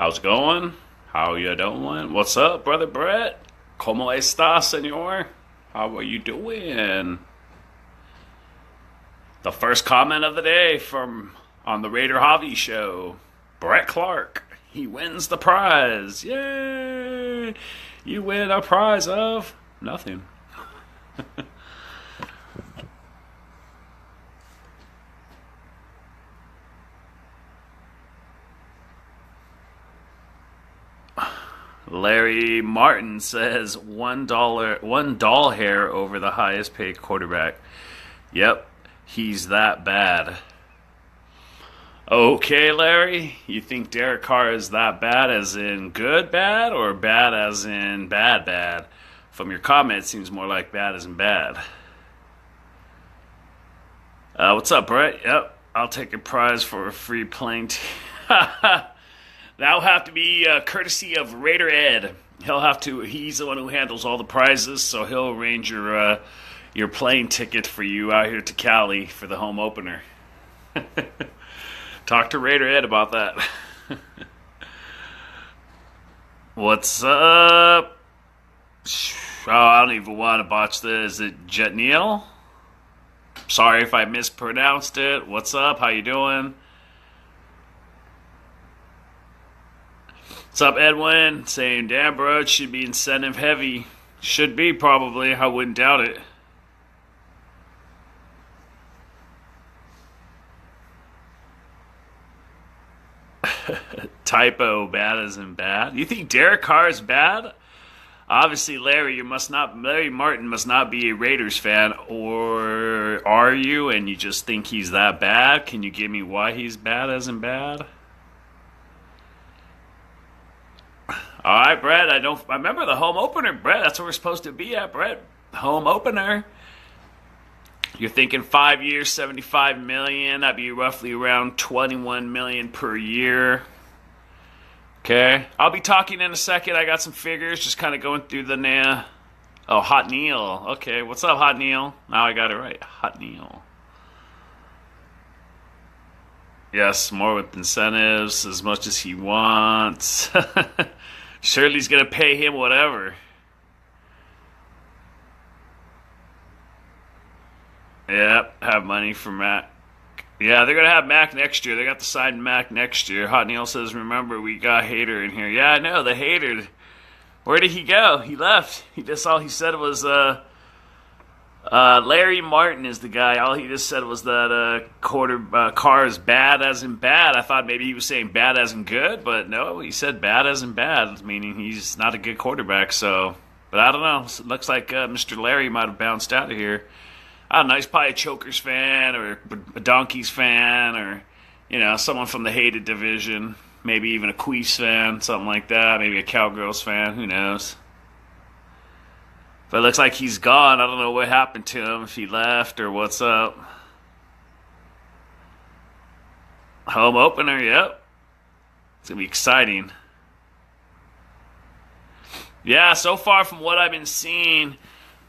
How's it going? How you doing? What's up, brother Brett? ¿Cómo está, señor? How are you doing? The first comment of the day from on the Raider Hobby Show. Brett Clark. He wins the prize. Yay! You win a prize of nothing. Larry Martin says one doll hair over the highest paid quarterback. Yep, he's that bad. Okay, Larry, you think Derek Carr is that bad as in good bad or bad as in bad bad? From your comment, it seems more like bad as in bad. What's up, Brett? Yep, I'll take a prize for a free plane. That'll have to be courtesy of Raider Ed. He's the one who handles all the prizes, so he'll arrange your plane ticket for you out here to Cali for the home opener. Talk to Raider Ed about that. What's up? Oh, I don't even want to botch this. Is it Jetneil? Sorry if I mispronounced it. What's up? How you doing? What's up, Edwin? Saying, damn, bro, it should be incentive heavy. Should be, probably. I wouldn't doubt it. Typo, bad as in bad. You think Derek Carr is bad? Obviously, Larry Martin must not be a Raiders fan, or are you? And you just think he's that bad? Can you give me why he's bad as in bad? All right, Brett. I remember the home opener, Brett. That's where we're supposed to be at, Brett. Home opener. You're thinking 5 years, $75 million. That'd be roughly around $21 million per year. Okay. I'll be talking in a second. I got some figures, just kind of going through the Oh, Hot Neil. Okay. What's up, Hot Neil? Now I got it right. Hot Neil. Yes, more with incentives, as much as he wants. Shirley's going to pay him whatever. Yep, have money for Mac. Yeah, they're going to have Mac next year. They got to sign Mac next year. Hot Neil says, remember, we got Hater in here. Yeah, I know, the Hater. Where did he go? He left. All he said was, Larry Martin is the guy. All he just said was that Carr is bad as in bad. I thought maybe he was saying bad as in good, but no, he said bad as in bad, meaning he's not a good quarterback. So, but I don't know. It looks like Mr. Larry might have bounced out of here. I don't know. He's probably a Chokers fan or a Donkeys fan or, someone from the hated division. Maybe even a Queefs fan, something like that. Maybe a Cowgirls fan. Who knows? But it looks like he's gone. I don't know what happened to him, if he left or what's up. Home opener, yep. It's going to be exciting. Yeah, so far from what I've been seeing,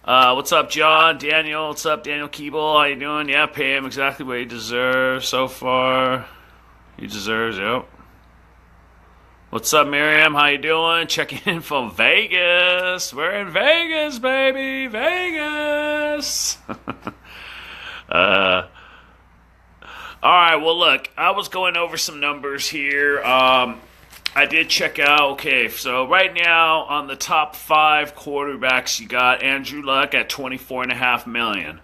what's up, John? Daniel, what's up, Daniel Keeble? How you doing? Yeah, pay him exactly what he deserves so far. He deserves, yep. What's up, Miriam? How you doing? Checking in from Vegas. We're in Vegas, baby. Vegas. All right, well, look, I was going over some numbers here. I did check out, okay, so right now on the top 5 quarterbacks, you got Andrew Luck at $24.5 million.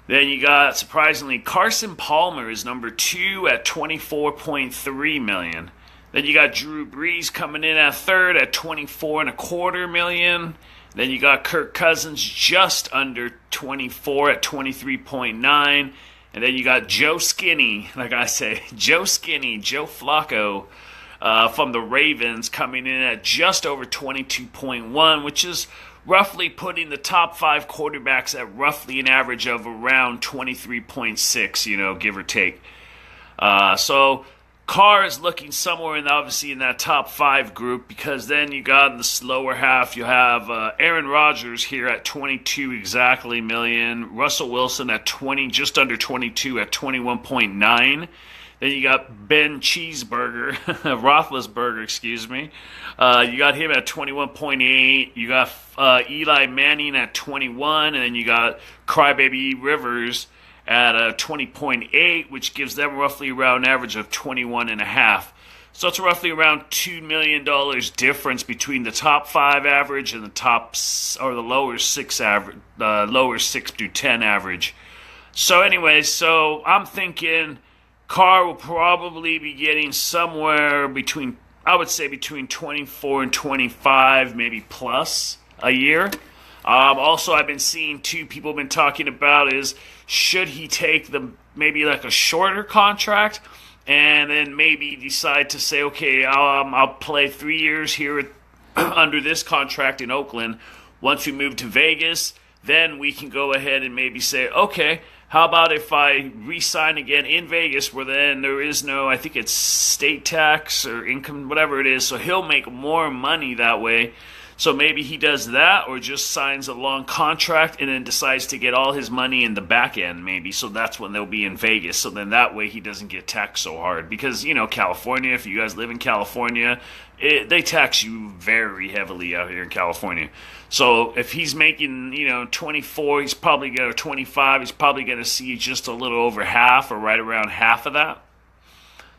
Then you got, surprisingly, Carson Palmer is number 2 at $24.3 million. Then you got Drew Brees coming in at 3rd at $24.25 million. Then you got Kirk Cousins just under 24 at $23.9. And then you got Joe Skinny, like I say, Joe Flacco from the Ravens coming in at just over 22.1, which is roughly putting the top 5 quarterbacks at roughly an average of around 23.6, give or take. So Carr is looking somewhere obviously in that top 5 group, because then you got in the lower half, you have Aaron Rodgers here at 22 exactly million, Russell Wilson at 20, just under 22 at 21.9. Then you got Ben Cheeseburger, Roethlisberger, excuse me. You got him at 21.8. You got Eli Manning at 21, and then you got Crybaby Rivers at 20.8, which gives them roughly around an average of 21.5. So it's roughly around $2 million difference between the top 5 average and the the lower 6 average, lower 6 through 10 average. So anyway, so I'm thinking Carr will probably be getting somewhere between, I would say between 24 and 25, maybe plus a year. Also, I've been seeing people have been talking about is should he take maybe like a shorter contract and then maybe decide to say, okay, I'll play 3 years here under this contract in Oakland. Once we move to Vegas, then we can go ahead and maybe say, okay, how about if I re-sign again in Vegas where then there is no, I think it's state tax or income, whatever it is, so he'll make more money that way. So maybe he does that or just signs a long contract and then decides to get all his money in the back end maybe. So that's when they'll be in Vegas. So then that way he doesn't get taxed so hard. Because, California, if you guys live in California, they tax you very heavily out here in California. So if he's making, 24, he's probably going to 25, he's probably going to see just a little over half or right around half of that.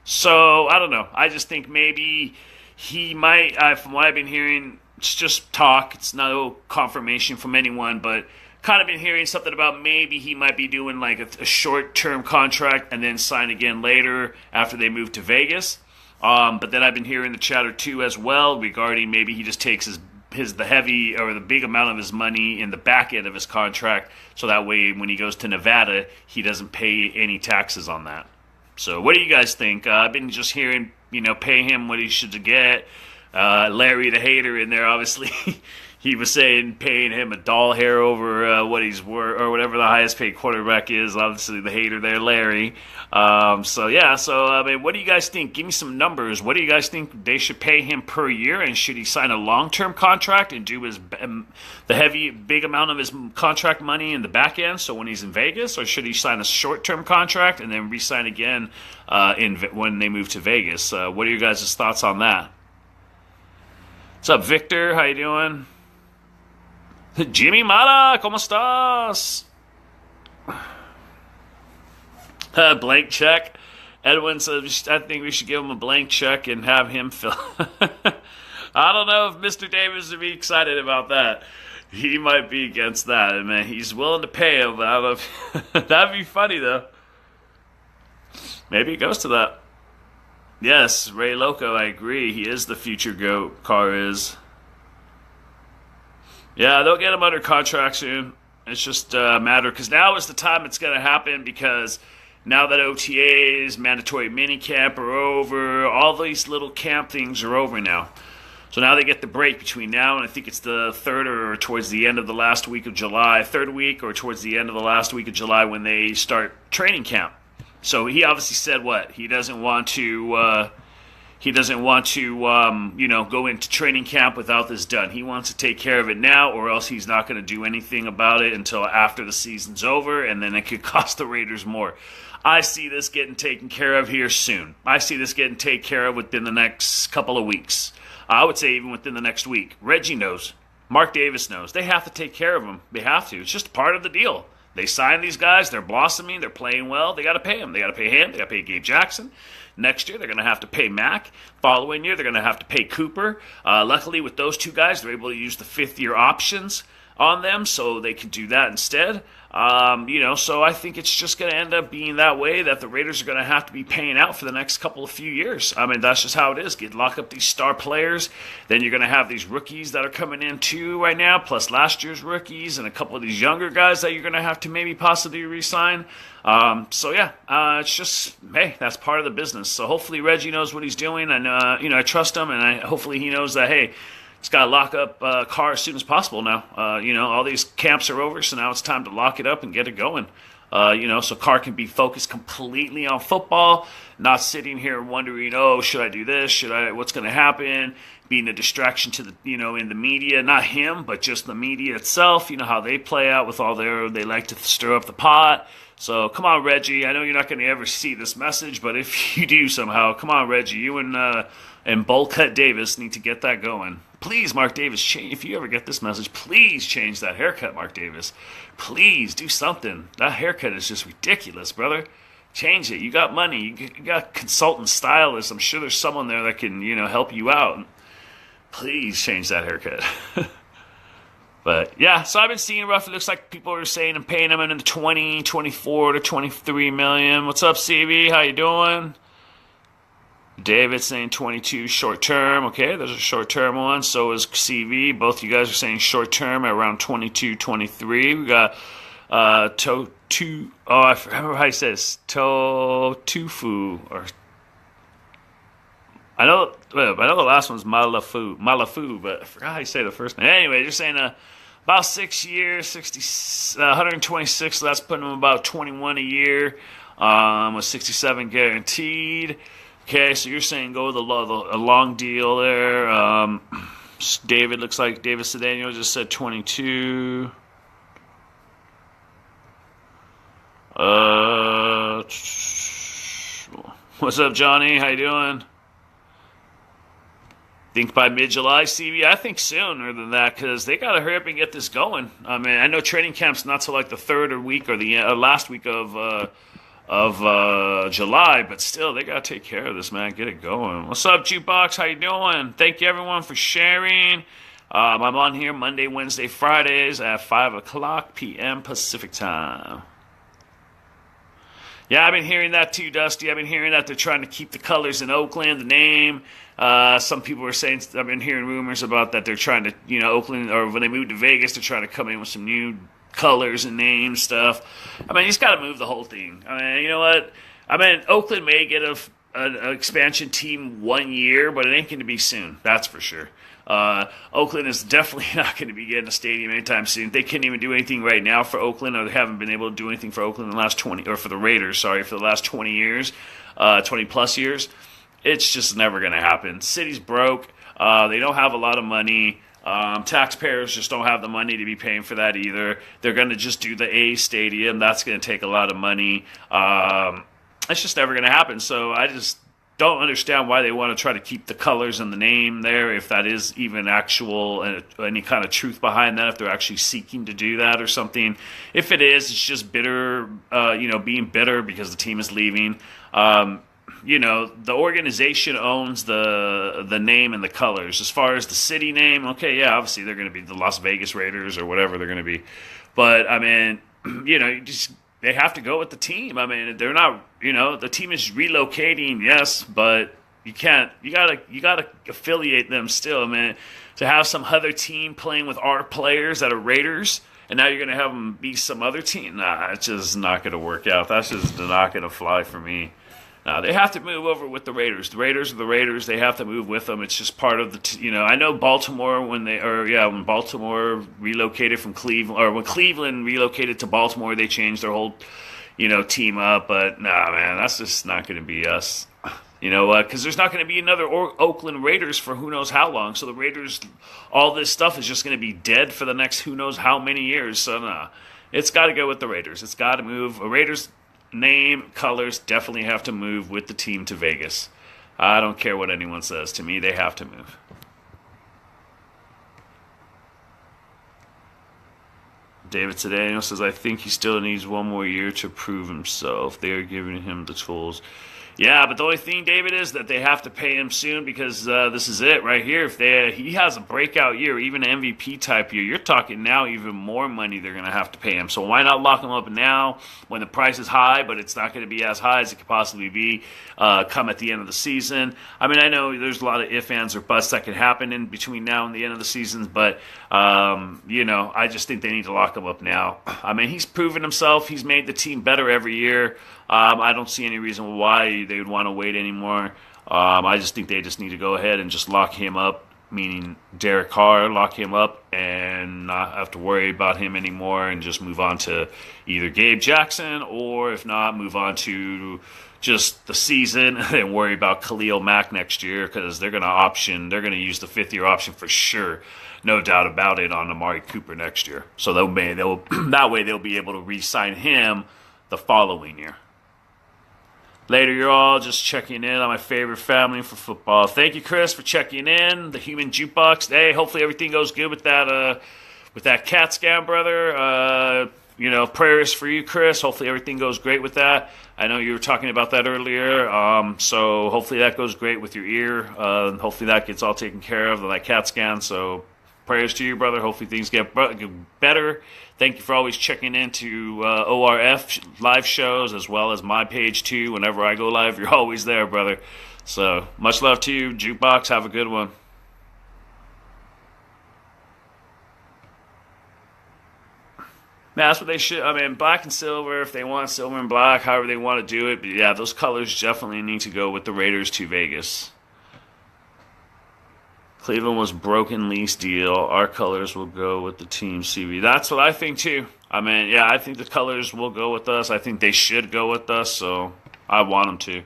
So I don't know. I just think maybe he might, from what I've been hearing, it's just talk. It's no confirmation from anyone, but kind of been hearing something about maybe he might be doing like a short-term contract and then sign again later after they move to Vegas. But then I've been hearing the chatter too as well regarding maybe he just takes the heavy or the big amount of his money in the back end of his contract, so that way when he goes to Nevada, he doesn't pay any taxes on that. So what do you guys think? I've been just hearing, pay him what he should get. Larry the hater in there, obviously, he was saying paying him a doll hair over what he's worth or whatever the highest paid quarterback is. Obviously, the hater there, Larry. So I mean, what do you guys think? Give me some numbers. What do you guys think they should pay him per year? And should he sign a long-term contract and do the big amount of his contract money in the back end? So when he's in Vegas, or should he sign a short-term contract and then re-sign again when they move to Vegas? What are your guys' thoughts on that? What's up, Victor? How you doing? Jimmy Mata, ¿cómo estás? Blank check. Edwin says, I think we should give him a blank check and have him fill. I don't know if Mr. Davis would be excited about that. He might be against that. I mean, he's willing to pay him, but I don't know if that'd be funny, though. Maybe it goes to that. Yes, Ray Loco, I agree. He is the future GOAT, Carr is. Yeah, they'll get him under contract soon. It's just a matter, because now is the time it's going to happen, because now that OTAs, mandatory minicamp are over, all these little camp things are over now. So now they get the break between now and I think it's the third or towards the end of the last week of July, third week or towards the end of the last week of July when they start training camp. So he obviously said what? He doesn't want to go into training camp without this done. He wants to take care of it now, or else he's not going to do anything about it until after the season's over, and then it could cost the Raiders more. I see this getting taken care of here soon. I see this getting taken care of within the next couple of weeks. I would say even within the next week. Reggie knows. Mark Davis knows. They have to take care of them. They have to. It's just part of the deal. They sign these guys. They're blossoming. They're playing well. They got to pay them. They got to pay him. They got to pay Gabe Jackson. Next year, they're going to have to pay Mack. Following year, they're going to have to pay Cooper. Luckily, with those two guys, they're able to use the fifth-year options on them, so they can do that instead. So I think it's just going to end up being that way, that the Raiders are going to have to be paying out for the next couple of few years. I mean, that's just how it is. Lock up these star players. Then you're going to have these rookies that are coming in too right now, plus last year's rookies and a couple of these younger guys that you're going to have to maybe possibly re-sign. It's just, hey, that's part of the business. So hopefully Reggie knows what he's doing, and I trust him, and hopefully he knows that, hey, Just got to lock up Carr as soon as possible now. All these camps are over, so now it's time to lock it up and get it going. So Carr can be focused completely on football, not sitting here wondering, oh, should I do this? What's going to happen? Being a distraction to in the media, not him, but just the media itself. You know how they play out with they like to stir up the pot. So come on, Reggie. I know you're not going to ever see this message, but if you do somehow, come on, Reggie. You and Bullcut Davis need to get that going. Please, Mark Davis, change. If you ever get this message, please change that haircut, Mark Davis. Please do something. That haircut is just ridiculous, brother. Change it. You got money. You got consultant stylists. I'm sure there's someone there that can, help you out. Please change that haircut. But, yeah, so I've been seeing roughly, looks like people are saying I'm paying them in the 24 to 23 million. What's up, CB? How you doing? David saying 22 short term. Okay, there's a short term one. So is CV. Both you guys are saying short term at around 22, 23. We got I remember how he says Tofufu, or I know the last one's Malafu, but I forgot how you say the first name. Anyway, you're saying about 6 years, 126. So that's putting him about 21 a year, with 67 guaranteed. Okay, so you're saying go with a long deal there. David looks like David Sedano just said 22. What's up, Johnny? How you doing? Think by mid-July, CB? I think sooner than that, because they got to hurry up and get this going. I mean, I know training camp's not till like the third week or the last week of July, but still, they got to take care of this, man. Get it going. What's up, Jukebox? How you doing? Thank you, everyone, for sharing. I'm on here Monday, Wednesday, Fridays at 5 o'clock p.m. Pacific time. Yeah, I've been hearing that too, Dusty. I've been hearing that they're trying to keep the colors in Oakland, the name. Some people are saying, I've been hearing rumors about that they're trying to, Oakland, or when they moved to Vegas, they're trying to come in with some new colors and name stuff. I mean, you just got to move the whole thing. I mean, you know what? I mean, Oakland may get an expansion team 1 year, but it ain't going to be soon. That's for sure. Oakland is definitely not going to be getting a stadium anytime soon. They can't even do anything right now for Oakland, or they haven't been able to do anything for Oakland in the last 20, or for the Raiders, for the last 20 years, 20 plus years. It's just never going to happen. City's broke. They don't have a lot of money. Taxpayers just don't have the money to be paying for that either. They're going to just do the A stadium. That's going to take a lot of money. It's just never going to happen. So I just don't understand why they want to try to keep the colors and the name there, if that is even actual, any kind of truth behind that, if they're actually seeking to do that or something. If it is, it's just bitter, being bitter because the team is leaving. The organization owns the name and the colors. As far as the city name, okay, yeah, obviously they're going to be the Las Vegas Raiders or whatever they're going to be. But, I mean, they have to go with the team. I mean, they're not, the team is relocating, yes, but you gotta affiliate them still. I mean, to have some other team playing with our players that are Raiders, and now you're going to have them be some other team, nah, it's just not going to work out. That's just not going to fly for me. They have to move over with the Raiders. The Raiders are the Raiders. They have to move with them. It's just part of the, I know Baltimore when Baltimore relocated from Cleveland, or when Cleveland relocated to Baltimore, they changed their whole, team up. But nah, man, that's just not going to be us. You know what? Because there's not going to be another Oakland Raiders for who knows how long. So the Raiders, all this stuff is just going to be dead for the next who knows how many years. So nah, it's got to go with the Raiders. It's got to move. Raiders name, colors definitely have to move with the team to Vegas. I don't care what anyone says. To me, they have to move. David Sedano says, I think he still needs one more year to prove himself. They are giving him the tools. Yeah, but the only thing, David, is that they have to pay him soon because this is it right here. If he has a breakout year, even an MVP type year, you're talking now even more money they're going to have to pay him. So why not lock him up now when the price is high, but it's not going to be as high as it could possibly be come at the end of the season? I mean, I know there's a lot of ifs, ands, or buts that can happen in between now and the end of the season, but, I just think they need to lock him up now. I mean, he's proven himself. He's made the team better every year. I don't see any reason why they would want to wait anymore. I just think they just need to go ahead and just lock him up meaning Derek Carr, lock him up and not have to worry about him anymore and just move on to either Gabe Jackson or if not, move on to just the season and worry about Khalil Mack next year because they're going to use the 5th-year option for sure. No doubt about it on Amari Cooper next year. So that way they'll be able to re-sign him the following year. Later, you're all just checking in on my favorite family for football. Thank you, Chris, for checking in. The Human Jukebox. Hey, hopefully everything goes good with that CAT scan, brother. Prayers for you, Chris. Hopefully everything goes great with that. I know you were talking about that earlier. So hopefully that goes great with your ear. Hopefully that gets all taken care of, that CAT scan. So prayers to you, brother. Hopefully things get better. Thank you for always checking into ORF live shows as well as my page too. Whenever I go live, you're always there, brother. So much love to you, Jukebox. Have a good one. That's what they should. I mean, black and silver, if they want silver and black, however they want to do it. But yeah, those colors definitely need to go with the Raiders to Vegas. Cleveland was broken lease deal. Our colors will go with the team CV. That's what I think too. I mean, yeah, I think the colors will go with us. I think they should go with us, so I want them to.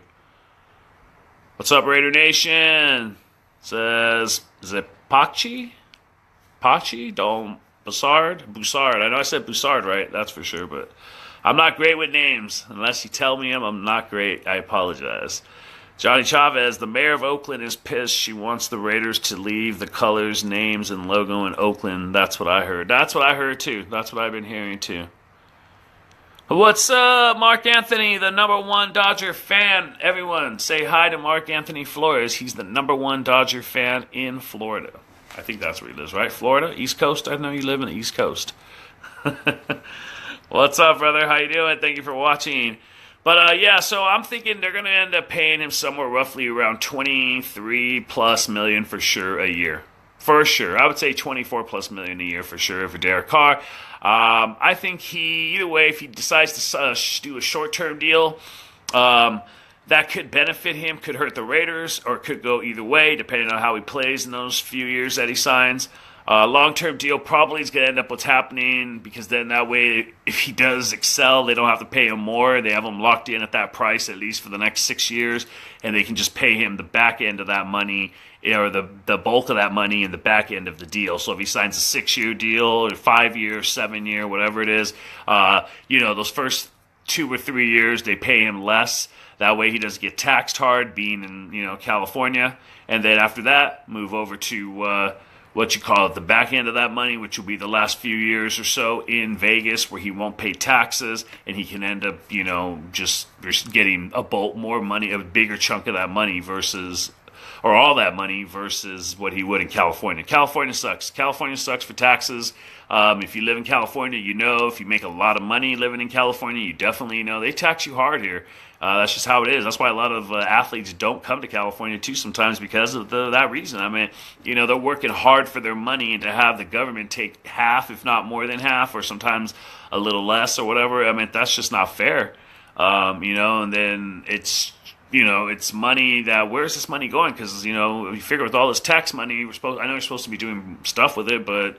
What's up, Raider Nation? Says, is it Pachi? Pachi? Don't. Boussard? I know I said Boussard right, that's for sure, but I'm not great with names. Unless you tell me I'm not great, I apologize. Johnny Chavez, the mayor of Oakland is pissed. She wants the Raiders to leave the colors, names, and logo in Oakland. That's what I heard. That's what I heard, too. That's what I've been hearing, too. What's up, Mark Anthony, the #1 Dodger fan? Everyone, say hi to Mark Anthony Flores. He's the #1 Dodger fan in Florida. I think that's where he lives, right? Florida? East Coast? I know you live in the East Coast. What's up, brother? How you doing? Thank you for watching. But, yeah, so I'm thinking they're going to end up paying him somewhere roughly around $23+ million for sure a year. For sure. I would say $24+ million a year for sure for Derek Carr. I think either way, if he decides to do a short-term deal, that could benefit him, could hurt the Raiders, or could go either way, depending on how he plays in those few years that he signs. Long-term deal probably is going to end up what's happening, because then that way, if he does excel, they don't have to pay him more. They have him locked in at that price at least for the next 6 years, and they can just pay him the back end of that money, or the bulk of that money in the back end of the deal. So if he signs a 6-year deal, or 5-year, 7-year, whatever it is, those first 2 or 3 years, they pay him less. That way he doesn't get taxed hard being in, California. And then after that, move over to the back end of that money, which will be the last few years or so in Vegas, where he won't pay taxes, and he can end up, just getting more money, a bigger chunk of that money or all that money versus what he would in California. California sucks. California sucks for taxes. If you live in California, if you make a lot of money living in California, you definitely know they tax you hard here. That's just how it is. That's why a lot of athletes don't come to California too sometimes, because of that reason. I mean, they're working hard for their money, and to have the government take half, if not more than half, or sometimes a little less or whatever, I mean, that's just not fair. And then it's money where's this money going? Because, you figure with all this tax money, I know you're supposed to be doing stuff with it, but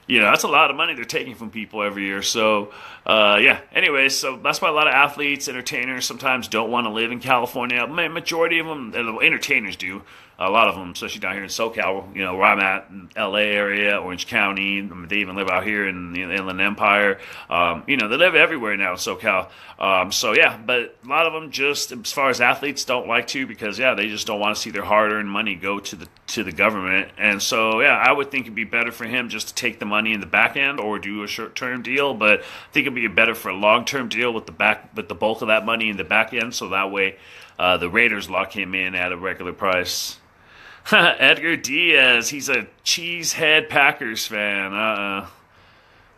that's a lot of money they're taking from people every year. So, anyways, so that's why a lot of athletes, entertainers sometimes don't want to live in California. Majority of them, entertainers do. A lot of them, especially down here in SoCal, where I'm at, in LA area, Orange County. They even live out here in the Inland Empire. They live everywhere now in SoCal. But a lot of them just, as far as athletes, don't like to, because, they just don't want to see their hard-earned money go to the government. And so, I would think it'd be better for him just to take the money in the back end or do a short-term deal. But I think it'd be better for a long-term deal with the bulk of that money in the back end, so that way the Raiders lock him in at a regular price. Edgar Diaz, he's a cheesehead Packers fan.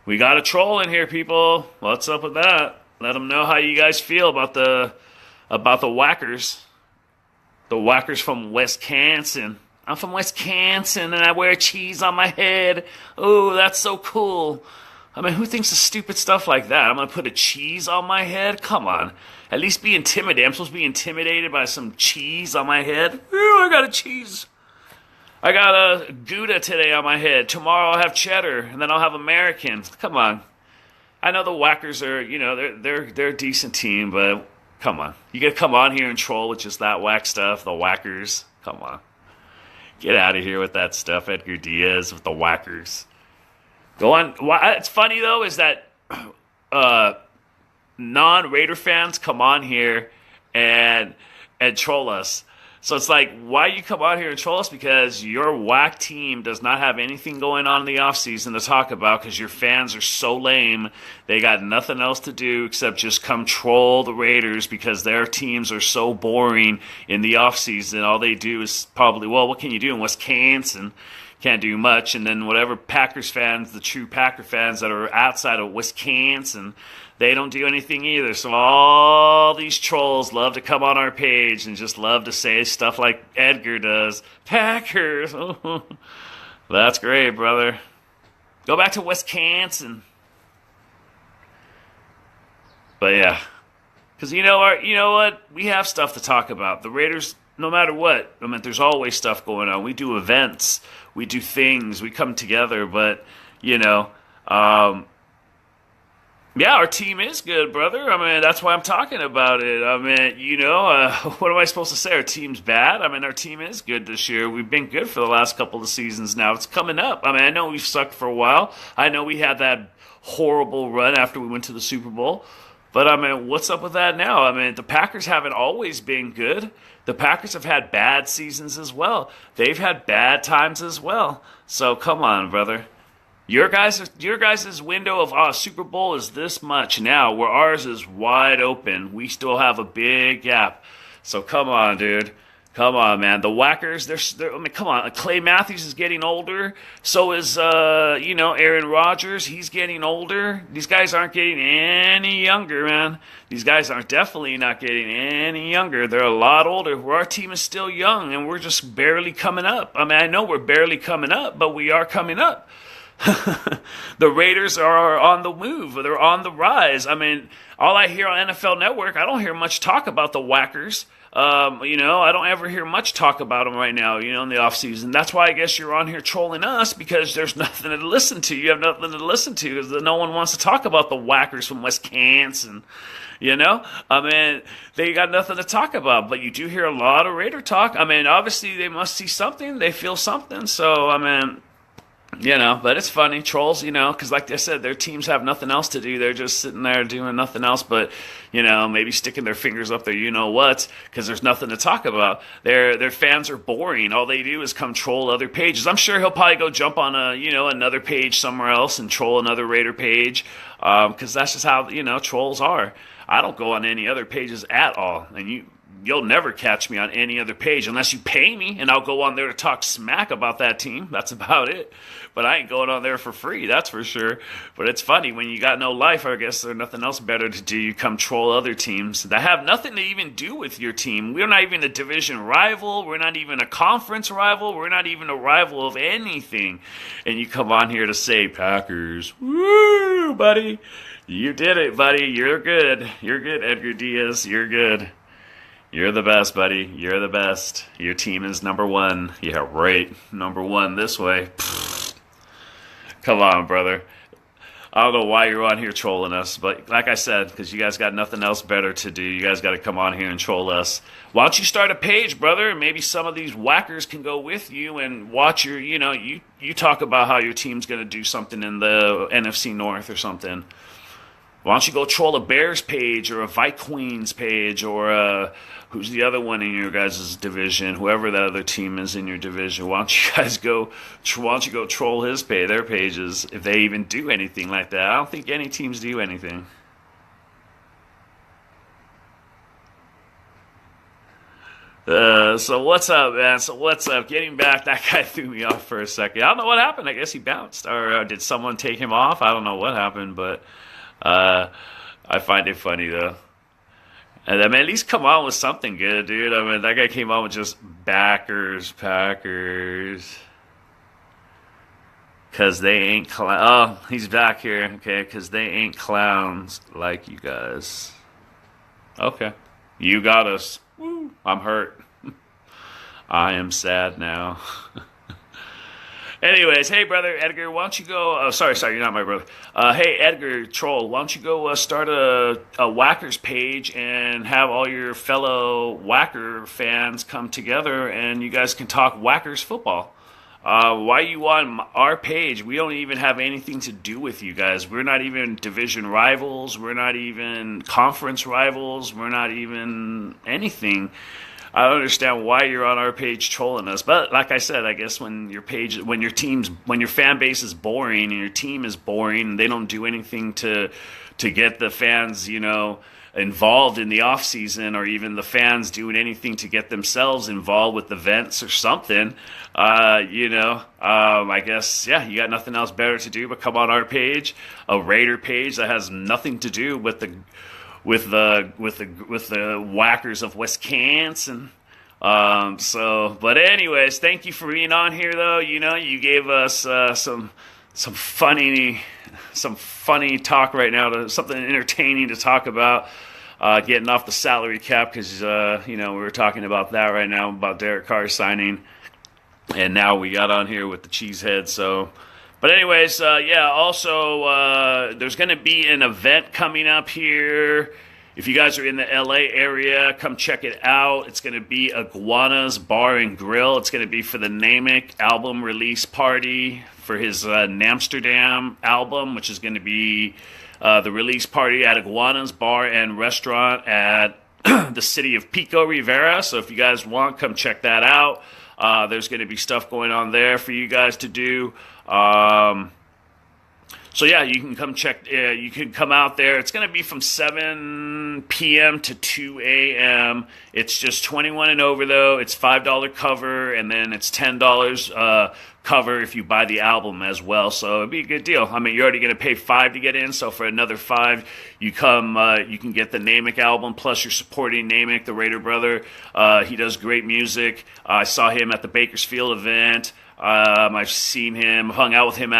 We got a troll in here, people. What's up with that? Let them know how you guys feel about the Whackers. The Whackers from Wisconsin. I'm from Wisconsin, and I wear cheese on my head. Oh, that's so cool. I mean, who thinks of stupid stuff like that? I'm going to put a cheese on my head? Come on. At least be intimidated. I'm supposed to be intimidated by some cheese on my head? Oh, I got a cheese. I got a Gouda today on my head. Tomorrow I'll have cheddar, and then I'll have American. Come on. I know the Whackers are, they're a decent team, but come on. You got to come on here and troll with just that whack stuff, the Whackers. Come on. Get out of here with that stuff, Edgar Diaz, with the Whackers. Go on. It's funny, though, is that non-Raider fans come on here and troll us. So it's like, why you come out here and troll us? Because your whack team does not have anything going on in the offseason to talk about because your fans are so lame. They got nothing else to do except just come troll the Raiders because their teams are so boring in the offseason. All they do is probably, well, what can you do in Wisconsin? Can't do much. And then whatever Packers fans, the true Packer fans that are outside of Wisconsin, they don't do anything either. So all these trolls love to come on our page and just love to say stuff like Edgar does. Packers. That's great, brother. Go back to Wisconsin. But yeah. Because you know what? We have stuff to talk about. The Raiders, no matter what, I mean, there's always stuff going on. We do events. We do things. We come together. But, yeah, our team is good, brother. I mean, that's why I'm talking about it. I mean, what am I supposed to say? Our team's bad? I mean, our team is good this year. We've been good for the last couple of seasons now. It's coming up. I mean, I know we've sucked for a while. I know we had that horrible run after we went to the Super Bowl. But, I mean, what's up with that now? I mean, the Packers haven't always been good. The Packers have had bad seasons as well. They've had bad times as well. So, come on, brother. Your guys' window of Super Bowl is this much now, where ours is wide open. We still have a big gap. So come on, dude. Come on, man. The Whackers, come on. Clay Matthews is getting older. So is, Aaron Rodgers. He's getting older. These guys aren't getting any younger, man. These guys are definitely not getting any younger. They're a lot older. Where our team is still young, and we're just barely coming up. I mean, I know we're barely coming up, but we are coming up. The Raiders are on the move. They're on the rise. I mean, all I hear on NFL Network, I don't hear much talk about the Whackers. I don't ever hear much talk about them right now, in the offseason. That's why I guess you're on here trolling us, because there's nothing to listen to. You have nothing to listen to because no one wants to talk about the Whackers from Wisconsin. I mean, they got nothing to talk about, but you do hear a lot of Raider talk. I mean, obviously they must see something. They feel something. So, I mean, but it's funny, trolls, because like I said, their teams have nothing else to do. They're just sitting there doing nothing else but, maybe sticking their fingers up their what, because there's nothing to talk about. Their fans are boring. All they do is come troll other pages. I'm sure he'll probably go jump on another page somewhere else and troll another Raider page, because that's just how, trolls are. I don't go on any other pages at all, and you'll never catch me on any other page unless you pay me, and I'll go on there to talk smack about that team. That's about it. But I ain't going on there for free, that's for sure. But it's funny, when you got no life, I guess there's nothing else better to do. You come troll other teams that have nothing to even do with your team. We're not even a division rival. We're not even a conference rival. We're not even a rival of anything. And you come on here to say, Packers, woo, buddy. You did it, buddy. You're good. You're good, Edgar Diaz. You're good. You're the best, buddy. You're the best. Your team is number one. Yeah, right. Number one this way. Come on, brother. I don't know why you're on here trolling us, but like I said, because you guys got nothing else better to do, you guys got to come on here and troll us. Why don't you start a page, brother? Maybe some of these Whackers can go with you and watch your, you talk about how your team's going to do something in the NFC North or something. Why don't you go troll a Bears page or a Vikings page or who's the other one in your guys' division? Whoever that other team is in your division. Why don't you guys go troll their pages if they even do anything like that? I don't think any teams do anything. So what's up, man? So what's up? Getting back, that guy threw me off for a second. I don't know what happened. I guess he bounced. Or did someone take him off? I don't know what happened, but I find it funny, though. And I mean, at least come on with something good, dude. I mean, that guy came on with just Packers. Because they ain't clowns. Oh, he's back here. Okay, because they ain't clowns like you guys. Okay. You got us. Woo. I'm hurt. I am sad now. Anyways, hey brother Edgar, why don't you go? Sorry, you're not my brother. Hey Edgar Troll, why don't you go start a Whackers page and have all your fellow Whacker fans come together and you guys can talk Whackers football. Why you on our page? We don't even have anything to do with you guys. We're not even division rivals. We're not even conference rivals. We're not even anything. I don't understand why you're on our page trolling us. But like I said, I guess when your fan base is boring and your team is boring, and they don't do anything to get the fans, involved in the off season, or even the fans doing anything to get themselves involved with events or something. I guess you got nothing else better to do but come on our page, a Raider page that has nothing to do with the Whackers of Wisconsin. But anyways, thank you for being on here. Though you gave us some funny talk right now, something entertaining to talk about. Getting off the salary cap because we were talking about that right now about Derek Carr signing, and now we got on here with the cheesehead. So. But anyways, also, there's going to be an event coming up here. If you guys are in the LA area, come check it out. It's going to be Iguana's Bar and Grill. It's going to be for the Namek album release party for his Namsterdam album, which is going to be the release party at Iguana's Bar and Restaurant at the city of Pico Rivera. So if you guys want, come check that out. There's going to be stuff going on there for you guys to do. You can come check. You can come out there. It's going to be from 7 p.m. to 2 a.m. It's just 21 and over, though. It's $5 cover, and then it's $10 cover if you buy the album as well. So it'd be a good deal. I mean, you're already going to pay $5 to get in, so for another $5, you come. You can get the Namek album, plus you're supporting Namek, the Raider brother. He does great music. I saw him at the Bakersfield event. I've seen him, hung out with him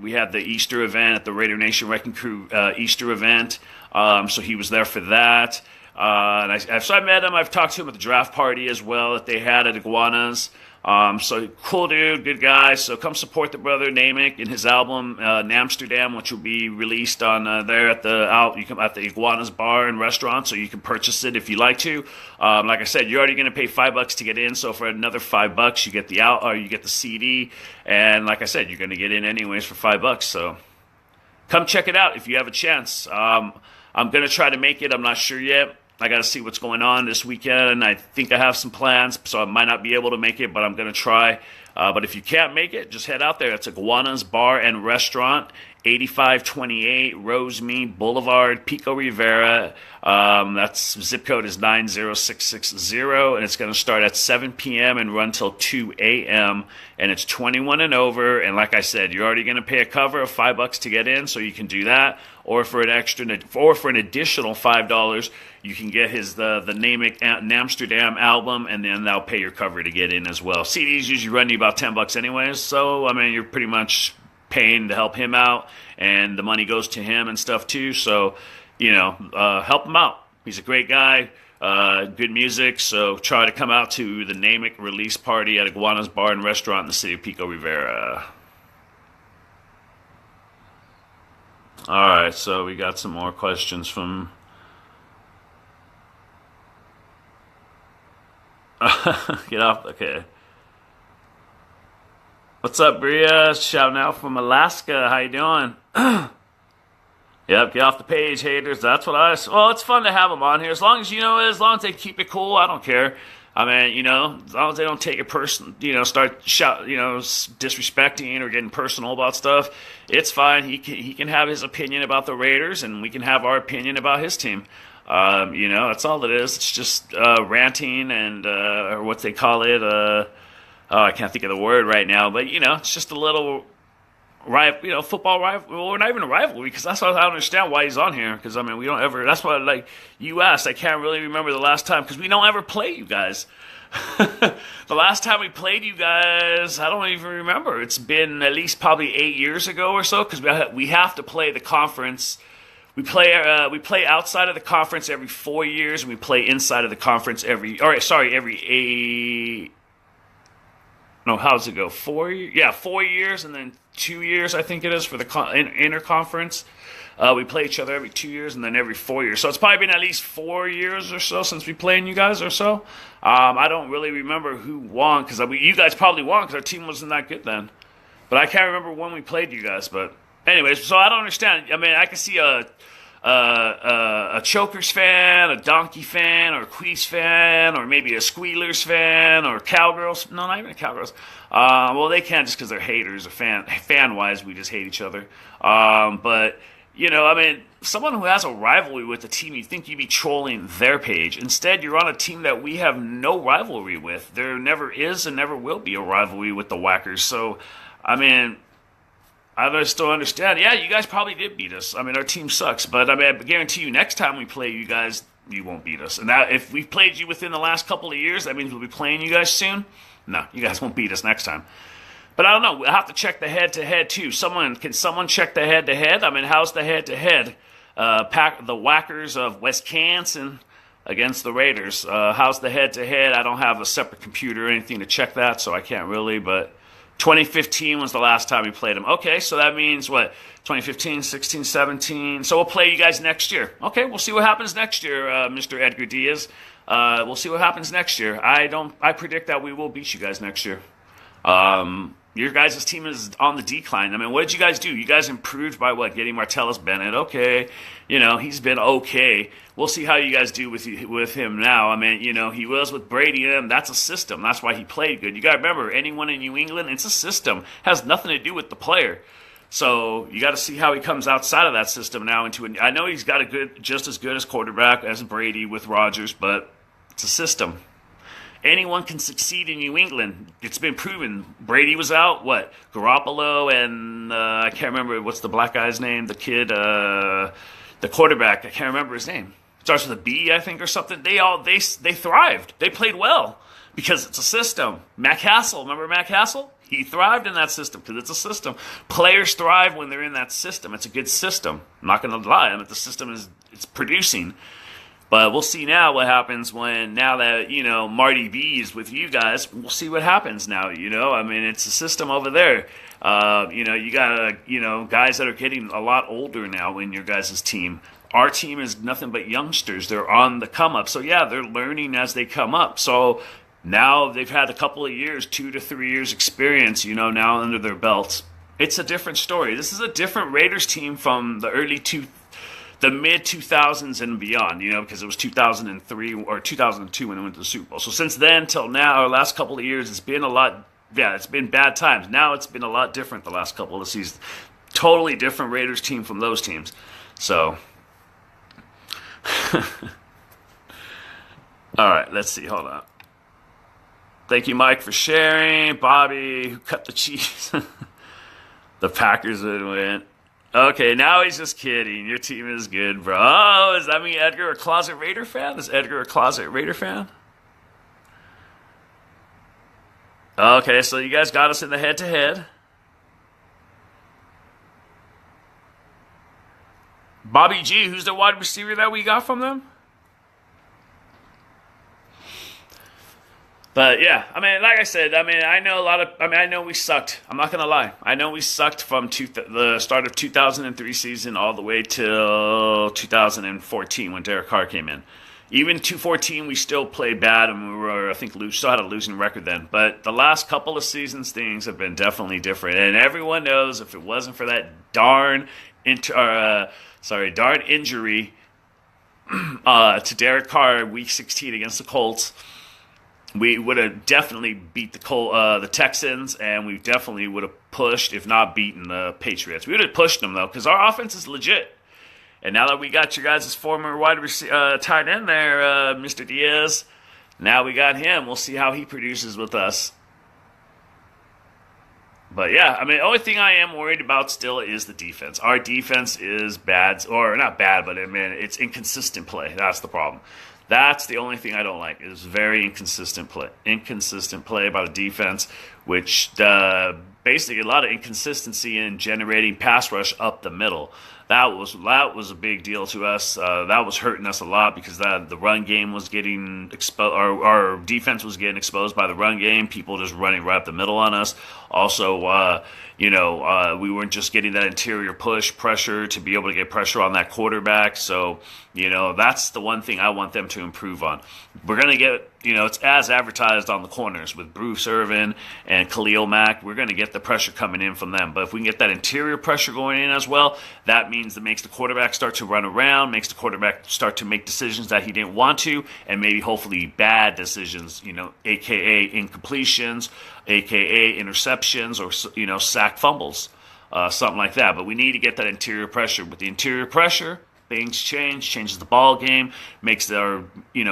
we had the Easter event at the Raider Nation Wrecking Crew Easter event. So he was there for that. So I met him. I've talked to him at the draft party as well that they had at Iguanas. So cool dude, good guy. So come support the brother Namek in his album Namsterdam, which will be released on there at the Iguanas Bar and Restaurant. So you can purchase it if you like to. Like I said, you're already going to pay $5 to get in. So for another $5, you get you get the CD. And like I said, you're going to get in anyways for $5. So come check it out if you have a chance. I'm going to try to make it. I'm not sure yet. I got to see what's going on this weekend. I think I have some plans, so I might not be able to make it, but I'm going to try. But if you can't make it, just head out there. It's Iguana's Bar and Restaurant, 8528 Rosemead Boulevard, Pico Rivera. That's zip code is 90660, and it's going to start at 7 p.m. and run till 2 a.m. And it's 21 and over. And like I said, you're already going to pay a cover of $5 to get in, so you can do that. Or for an additional $5, you can get the Namek Namsterdam album, and then they'll pay your cover to get in as well. CDs usually run you about $10 anyways, so I mean you're pretty much paying to help him out, and the money goes to him and stuff too. So help him out. He's a great guy. Good music. So try to come out to the Namek release party at Iguana's Bar and Restaurant in the city of Pico Rivera. All right, so we got some more questions from. Get off. Okay. What's up, Bria? Shouting out from Alaska. How you doing? Yep, get off the page, haters. That's what well, it's fun to have them on here. As long as as long as they keep it cool, I don't care. I mean, as long as they don't take it personal, start disrespecting or getting personal about stuff, it's fine. He can have his opinion about the Raiders, and we can have our opinion about his team. That's all it is. It's just ranting and or what they call it. I can't think of the word right now, but it's just a little football rival. Well, we're not even a rivalry, because that's why I don't understand why he's on here. Because I mean, we don't ever. That's why, like you asked, I can't really remember the last time, because we don't ever play you guys. The last time we played you guys, I don't even remember. It's been at least probably 8 years ago or so, because we have to play the conference. We play outside of the conference every 4 years, and we play inside of the conference every 8. No, how does it go? 4 years? Yeah, 4 years, and then 2 years, I think it is, for the interconference. We play each other every 2 years, and then every 4 years. So it's probably been at least 4 years or so since we played you guys or so. I don't really remember who won, because you guys probably won, because our team wasn't that good then. But I can't remember when we played you guys. But anyways, so I don't understand. I mean, I can see a Chokers fan, a Donkey fan, or a Queese fan, or maybe a Squealers fan, or Cowgirls. No, not even a Cowgirls. Well, they can't just because they're haters. Or fan-wise, we just hate each other. But, you know, I mean, someone who has a rivalry with the team, you think you'd be trolling their page. Instead, you're on a team that we have no rivalry with. There never is and never will be a rivalry with the Whackers. So, I mean, I just don't understand. Yeah, you guys probably did beat us. I mean, our team sucks. But, I mean, I guarantee you, next time we play you guys, you won't beat us. And that, if we've played you within the last couple of years, that means we'll be playing you guys soon? No, you guys won't beat us next time. But I don't know. We'll have to check the head-to-head, too. Can someone check the head-to-head? I mean, how's the head-to-head? The Whackers of Wisconsin against the Raiders. How's the head-to-head? I don't have a separate computer or anything to check that, so I can't really, but 2015 was the last time we played them. Okay, so that means what? 2015, 16, 17. So we'll play you guys next year. Okay, we'll see what happens next year, Mr. Edgar Diaz. We'll see what happens next year. I predict that we will beat you guys next year. Your guys' team is on the decline. I mean, what did you guys do? You guys improved by what? Getting Martellus Bennett. Okay. You know, he's been okay. We'll see how you guys do with him now. I mean, you know, he was with Brady. That's a system. That's why he played good. You got to remember, anyone in New England, it's a system. It has nothing to do with the player. So you got to see how he comes outside of that system now I know he's got just as good as quarterback as Brady with Rodgers, but it's a system. Anyone can succeed in New England. It's been proven. Brady was out. What? Garoppolo and I can't remember what's the black guy's name. The kid, the quarterback. I can't remember his name. Starts with a B, I think, or something. They thrived. They played well because it's a system. Matt Castle, remember Matt Castle? He thrived in that system because it's a system. Players thrive when they're in that system. It's a good system. I'm not going to lie. I mean, the system it's producing. But we'll see now what happens now that, you know, Marty B is with you guys. We'll see what happens now, you know. I mean, it's a system over there. You know, you got, guys that are getting a lot older now in your guys' team. Our team is nothing but youngsters. They're on the come up. So, yeah, they're learning as they come up. So now they've had a couple of years, 2 to 3 years experience, you know, now under their belts. It's a different story. This is a different Raiders team from the mid-2000s and beyond, you know, because it was 2003 or 2002 when they went to the Super Bowl. So since then till now, our last couple of years, it's been it's been bad times. Now it's been a lot different the last couple of seasons. Totally different Raiders team from those teams. So, all right, let's see. Hold on. Thank you, Mike, for sharing. Bobby, who cut the cheese. The Packers would win. Okay, now he's just kidding. Your team is good, bro. Oh, does that mean Edgar a closet Raider fan? Is Edgar a closet Raider fan? Okay, so you guys got us in the head-to-head. Bobby G, who's the wide receiver that we got from them? But yeah, I mean, like I said, I know we sucked. I'm not gonna lie. I know we sucked from the start of 2003 season all the way till 2014 when Derek Carr came in. Even 2014, we still played bad, and we were, I think, still had a losing record then. But the last couple of seasons, things have been definitely different. And everyone knows if it wasn't for that darn injury to Derek Carr week 16 against the Colts, we would have definitely beat the Texans, and we definitely would have pushed, if not beaten, the Patriots. We would have pushed them, though, because our offense is legit. And now that we got your guys' former tight end there, Mr. Diaz, now we got him. We'll see how he produces with us. But, yeah, I mean, the only thing I am worried about still is the defense. Our defense is bad, or not bad, but, I mean, it's inconsistent play. That's the problem. That's the only thing I don't like. Is very inconsistent play. Inconsistent play by the defense, which basically a lot of inconsistency in generating pass rush up the middle. That was a big deal to us. That was hurting us a lot because the run game was getting exposed. Our defense was getting exposed by the run game. People just running right up the middle on us. Also, we weren't just getting that interior push pressure to be able to get pressure on that quarterback. So, that's the one thing I want them to improve on. We're going to get, it's as advertised on the corners with Bruce Irvin and Khalil Mack. We're going to get the pressure coming in from them. But if we can get that interior pressure going in as well, that means that makes the quarterback start to run around, makes the quarterback start to make decisions that he didn't want to, and maybe hopefully bad decisions, aka incompletions, aka interceptions, or, sack fumbles, something like that. But we need to get that interior pressure. With the interior pressure, things changes the ball game, makes our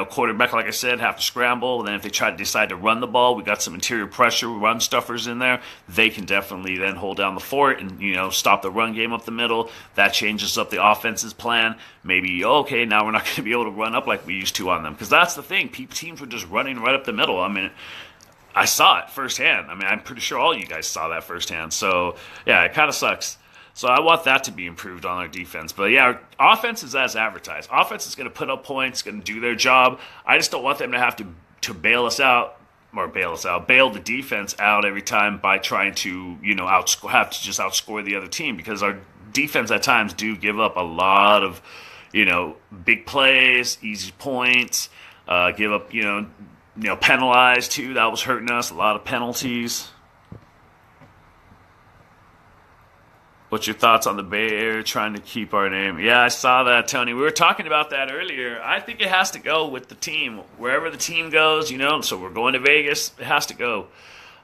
quarterback, like I said, have to scramble. And then if they try to decide to run the ball, we got some interior pressure, run stuffers in there. They can definitely then hold down the fort and stop the run game up the middle. That changes up the offense's plan. Maybe okay, now we're not going to be able to run up like we used to on them, because that's the thing. Teams were just running right up the middle. I mean, I saw it firsthand. I mean, I'm pretty sure all you guys saw that firsthand. So yeah, it kind of sucks. So I want that to be improved on our defense. But yeah, our offense is as advertised. Offense is going to put up points, going to do their job. I just don't want them to have to bail the defense out every time by trying to, have to just outscore the other team, because our defense at times do give up a lot of, big plays, easy points, give up, penalized too. That was hurting us, a lot of penalties. What's your thoughts on the Bay Area trying to keep our name? Yeah, I saw that, Tony. We were talking about that earlier. I think it has to go with the team. Wherever the team goes, so we're going to Vegas, it has to go.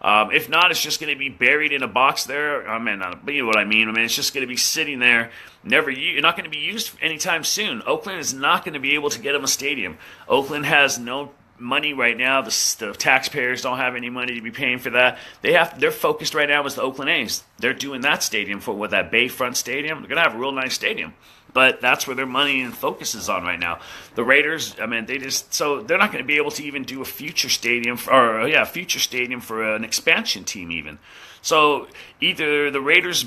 If not, it's just going to be buried in a box there. I mean, you know what I mean. I mean, it's just going to be sitting there, not going to be used anytime soon. Oakland is not going to be able to get them a stadium. Oakland has no money right now. The taxpayers don't have any money to be paying for that. They're focused right now with the Oakland A's. They're doing that stadium for that Bayfront Stadium. They're gonna have a real nice stadium, but that's where their money and focus is on right now. The Raiders, I mean, they're not going to be able to even do a future stadium for an expansion team even. So either the Raiders'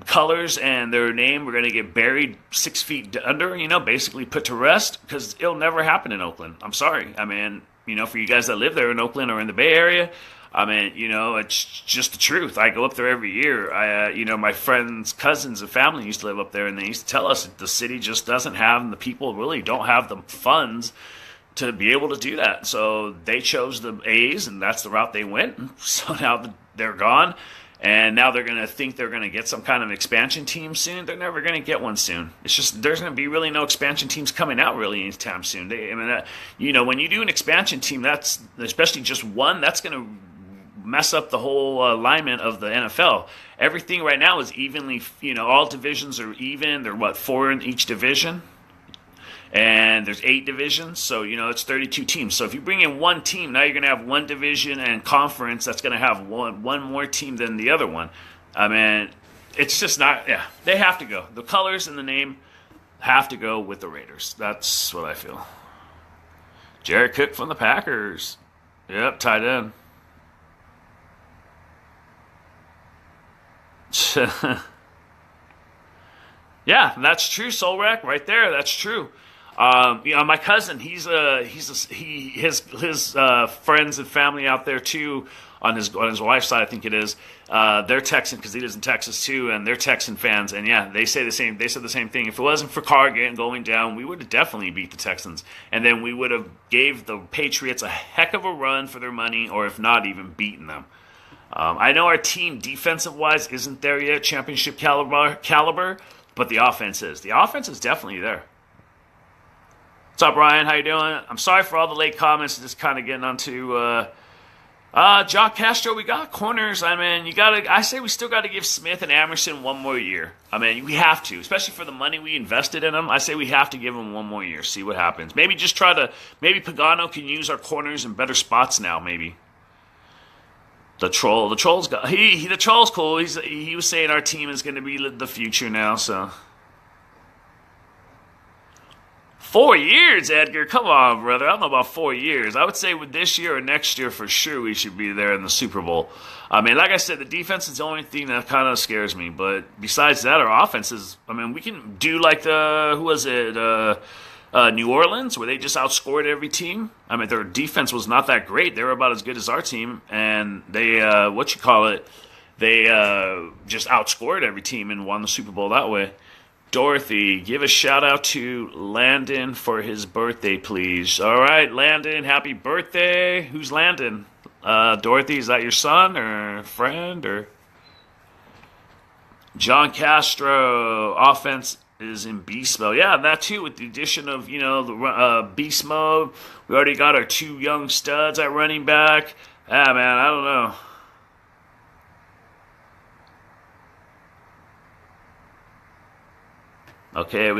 colors and their name were going to get buried 6 feet under, basically put to rest, because it'll never happen in Oakland. I'm sorry. I mean, for you guys that live there in Oakland or in the Bay Area, I mean, it's just the truth. I go up there every year. My friends, cousins, and family used to live up there, and they used to tell us that the city just doesn't have, and the people really don't have the funds to be able to do that. So they chose the A's, and that's the route they went. So now they're gone, and now they're going to think they're going to get some kind of expansion team soon. They're never going to get one soon. It's just there's going to be really no expansion teams coming out really anytime soon. When you do an expansion team, that's especially just one, that's going to mess up the whole alignment of the NFL. Everything right now is evenly, all divisions are even. They're 4 in each division. And there's 8 divisions, so it's 32 teams. So if you bring in one team, now you're going to have one division and conference that's going to have one more team than the other one. I mean, it's just not. Yeah, they have to go. The colors and the name have to go with the Raiders. That's what I feel. Jared Cook from the Packers. Yep, tight end. Yeah, that's true, Solrak, right there. That's true. My cousin, his friends and family out there too, on his wife's side, I think it is. They're Texan because he lives in Texas too, and they're Texan fans. And yeah, they said the same thing. If it wasn't for Carr going down, we would have definitely beat the Texans, and then we would have gave the Patriots a heck of a run for their money, or if not, even beaten them. I know our team defensive-wise isn't there yet, championship caliber, but the offense is. The offense is definitely there. What's up, Ryan? How you doing? I'm sorry for all the late comments. Just kind of getting onto Jock Castro. We got corners. I mean, I say we still got to give Smith and Amerson one more year. I mean, we have to, especially for the money we invested in them. I say we have to give them one more year. See what happens. Maybe just maybe Pagano can use our corners in better spots now. Maybe. The troll's cool. He was saying our team is going to be the future now. So 4 years, Edgar. Come on, brother. I don't know about 4 years. I would say with this year or next year for sure we should be there in the Super Bowl. I mean, like I said, the defense is the only thing that kind of scares me. But besides that, our offense is. I mean, we can do like the who was it? New Orleans, where they just outscored every team. I mean, their defense was not that great. They were about as good as our team, and they They just outscored every team and won the Super Bowl that way. Dorothy, give a shout out to Landon for his birthday, please. All right, Landon, happy birthday. Who's Landon? Dorothy, is that your son or friend or? John Castro, offense is in beast mode. Yeah, that too, with the addition of, the beast mode. We already got our two young studs at running back. Ah, man, I don't know. Okay, yeah, I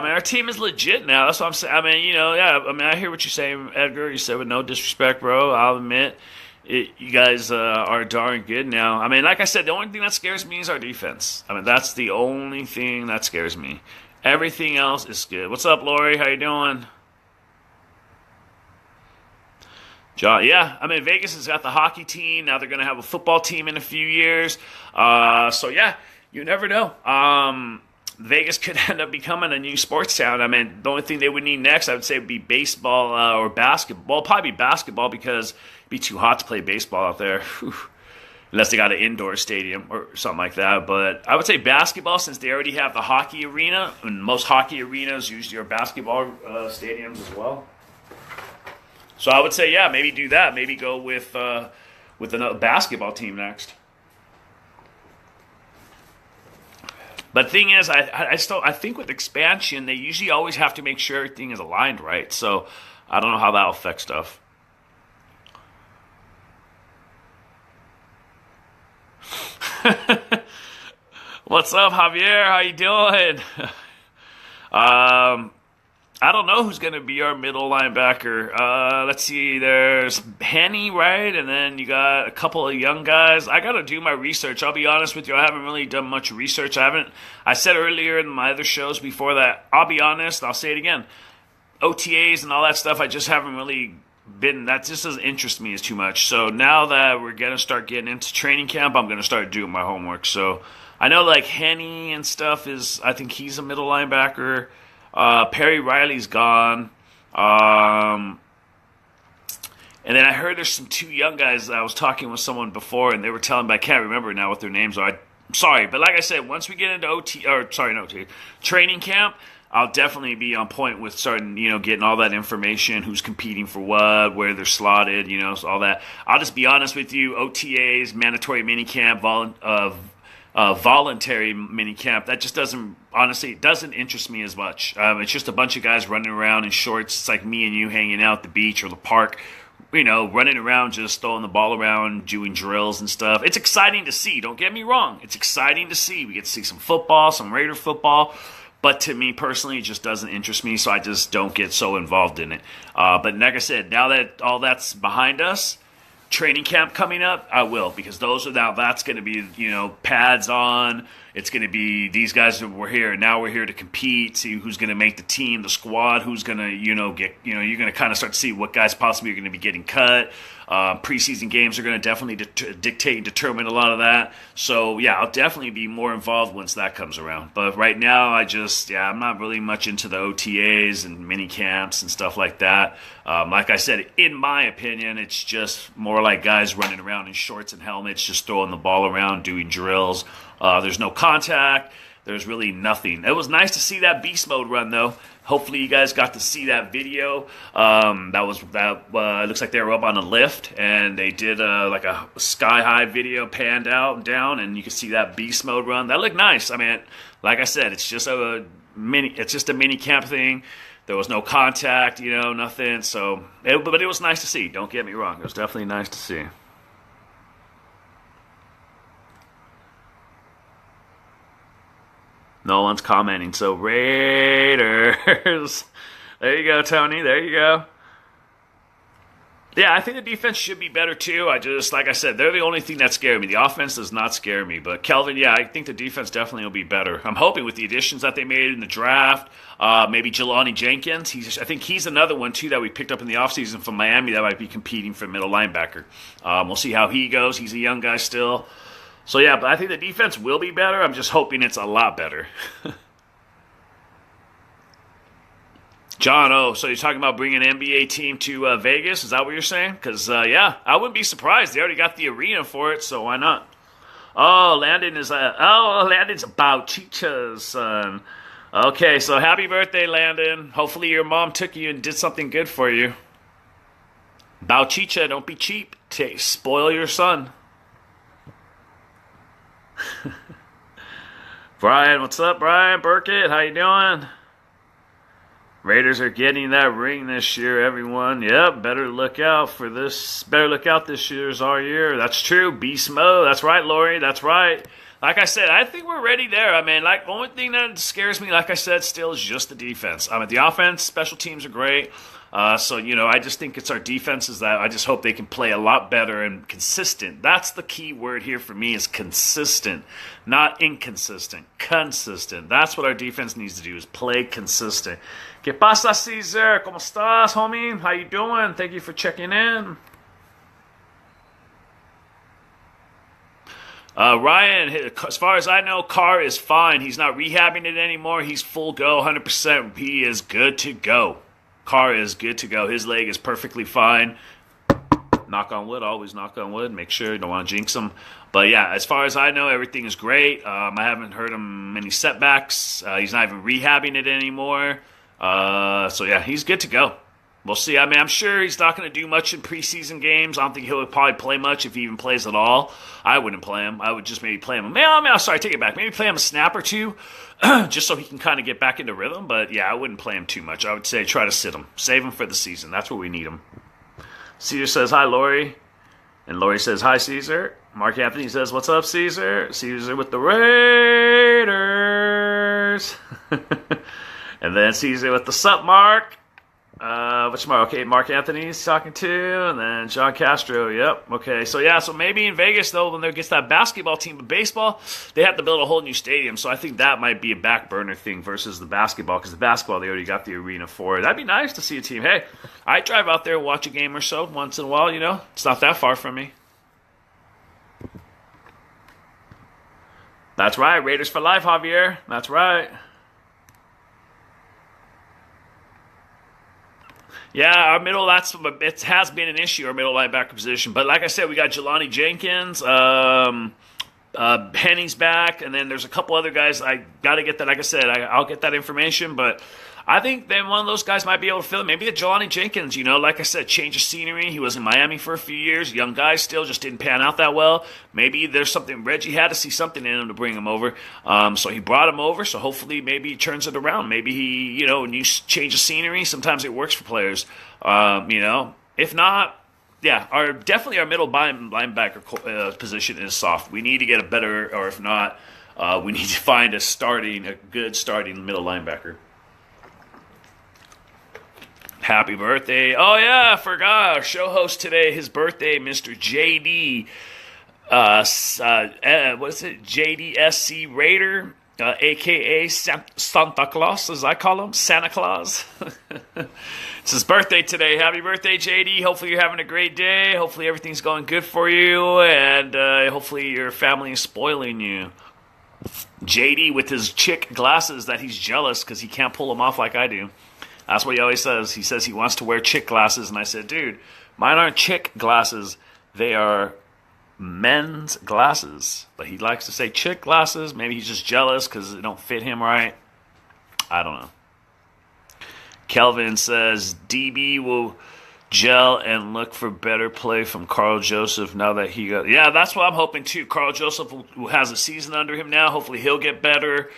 mean, our team is legit now. That's what I'm saying. I mean, yeah, I mean, I hear what you're saying, Edgar. You said with no disrespect, bro. I'll admit, you guys are darn good now. I mean, like I said, the only thing that scares me is our defense. I mean, that's the only thing that scares me. Everything else is good. What's up, Lori? How you doing? John, yeah, I mean, Vegas has got the hockey team. Now they're going to have a football team in a few years. So, yeah, you never know. Vegas could end up becoming a new sports town. I mean, the only thing they would need next, I would say, would be baseball or basketball. Probably basketball because it'd be too hot to play baseball out there. Unless they got an indoor stadium or something like that. But I would say basketball, since they already have the hockey arena, and most hockey arenas usually are basketball stadiums as well. So I would say, yeah, maybe do that. Maybe go with another basketball team next. But the thing is, I think with expansion, they usually always have to make sure everything is aligned right. So I don't know how that'll affect stuff. What's up, Javier? How you doing? I don't know who's going to be our middle linebacker. Let's see. There's Henny, right? And then you got a couple of young guys. I got to do my research. I'll be honest with you. I haven't really done much research. I said earlier in my other shows before that, I'll be honest. I'll say it again. OTAs and all that stuff, I just haven't really been. That just doesn't interest me as too much. So now that we're going to start getting into training camp, I'm going to start doing my homework. So I know like Henny and stuff I think he's a middle linebacker. Perry Riley's gone. And then I heard there's some two young guys. I was talking with someone before, and they were telling me, I can't remember now what their names are. I'm sorry, but like I said, once we get into training camp, I'll definitely be on point with starting, getting all that information, who's competing for what, where they're slotted, so all that. I'll just be honest with you, OTAs, mandatory minicamp, voluntary minicamp, that just doesn't interest me as much. It's just a bunch of guys running around in shorts. It's like me and you hanging out at the beach or the park, running around, just throwing the ball around, doing drills and stuff. It's exciting to see. Don't get me wrong. It's exciting to see. We get to see some football, some Raider football. But to me personally, it just doesn't interest me, so I just don't get so involved in it. But like I said, now that all that's behind us, training camp coming up, I will, because that's going to be, pads on. It's going to be these guys that were here. Now we're here to compete, see who's going to make the team, the squad, who's going to, get, you're going to kind of start to see what guys possibly are going to be getting cut. Preseason games are going to definitely dictate and determine a lot of that. So, yeah, I'll definitely be more involved once that comes around. But right now, I'm not really much into the OTAs and mini camps and stuff like that. Like I said, in my opinion, it's just more like guys running around in shorts and helmets, just throwing the ball around, doing drills. There's no contact. There's really nothing. It was nice to see that beast mode run, though. Hopefully you guys got to see that video. It looks like they were up on a lift, and they did like a sky-high video panned out and down, and you can see that beast mode run. That looked nice. I mean, like I said, it's just a mini camp thing. There was no contact, nothing. But it was nice to see. Don't get me wrong. It was definitely nice to see. No one's commenting. So Raiders. There you go, Tony. There you go. Yeah, I think the defense should be better too. Like I said, they're the only thing that scares me. The offense does not scare me. But Kelvin, yeah, I think the defense definitely will be better. I'm hoping with the additions that they made in the draft, maybe Jelani Jenkins. I think he's another one too that we picked up in the offseason from Miami that might be competing for middle linebacker. We'll see how he goes. He's a young guy still. So yeah, but I think the defense will be better. I'm just hoping it's a lot better. John, so you're talking about bringing an NBA team to Vegas? Is that what you're saying? Because, yeah, I wouldn't be surprised. They already got the arena for it, so why not? Landon's Bauchicha's son. Okay, so happy birthday, Landon. Hopefully your mom took you and did something good for you. Bauchicha, don't be cheap. Spoil your son. Brian, what's up, Brian? Burkett, how you doing? Raiders are getting that ring this year, everyone. Yep, better look out for this. Better look out, this year's our year. That's true. Beast mode. That's right, Lori. That's right. Like I said, I think we're ready there. I mean, the only thing that scares me, like I said, still is just the defense. I mean, the offense, special teams are great. So, I just think it's our defenses that I just hope they can play a lot better and consistent. That's the key word here for me is consistent, not inconsistent. Consistent. That's what our defense needs to do is play consistent. ¿Qué pasa, Caesar? ¿Cómo estás, homie? How you doing? Thank you for checking in. Ryan, as far as I know, Carr is fine. He's not rehabbing it anymore. He's full go, 100%. He is good to go. Carr is good to go. His leg is perfectly fine. Knock on wood. Always knock on wood. Make sure you don't want to jinx him. But yeah, as far as I know, everything is great. I haven't heard him any setbacks. He's not even rehabbing it anymore. So yeah, he's good to go. We'll see. I mean, I'm sure he's not going to do much in preseason games. I don't think he'll probably play much if he even plays at all. I wouldn't play him. I would just maybe play him. Sorry, take it back. Maybe play him a snap or two, just so he can kind of get back into rhythm. But yeah, I wouldn't play him too much. I would say try to sit him. Save him for the season. That's where we need him. Caesar says, hi, Lori. And Lori says, hi, Caesar. Mark Anthony says, what's up, Caesar? Caesar with the Raiders. And then Caesar with the sup, Mark. Which Mark? Okay, Mark Anthony's talking to, and then John Castro. Yep. Okay. So yeah. So maybe in Vegas though, when there gets that basketball team, but baseball, they have to build a whole new stadium. So I think that might be a back burner thing versus the basketball, because the basketball they already got the arena for. That'd be nice to see a team. Hey, I drive out there and watch a game or so once in a while. It's not that far from me. That's right. Raiders for life, Javier. That's right. Yeah, our middle, it has been an issue, our middle linebacker position. But like I said, we got Jelani Jenkins, Henny's back, and then there's a couple other guys. I got to get that. Like I said, I'll get that information. But I think then one of those guys might be able to fill it. Maybe a Jelani Jenkins, like I said, change of scenery. He was in Miami for a few years. Young guy still, just didn't pan out that well. Maybe there's something. Reggie had to see something in him to bring him over. So he brought him over. So hopefully maybe he turns it around. Maybe he, new change of scenery. Sometimes it works for players. If not, yeah, definitely our middle linebacker position is soft. We need to get a better, or if not, we need to find a good starting middle linebacker. Happy birthday. Oh, yeah, I forgot. Our show host today, his birthday, Mr. JD. What is it? JDSC Raider, a.k.a. Santa Claus, as I call him. Santa Claus. It's his birthday today. Happy birthday, JD. Hopefully you're having a great day. Hopefully everything's going good for you. And hopefully your family is spoiling you. JD with his chick glasses that he's jealous because he can't pull them off like I do. That's what he always says. He says he wants to wear chick glasses. And I said, dude, mine aren't chick glasses. They are men's glasses. But he likes to say chick glasses. Maybe he's just jealous because it don't fit him right. I don't know. Kelvin says, DB will gel and look for better play from Carl Joseph now that he got... Yeah, that's what I'm hoping too. Carl Joseph who has a season under him now. Hopefully he'll get better.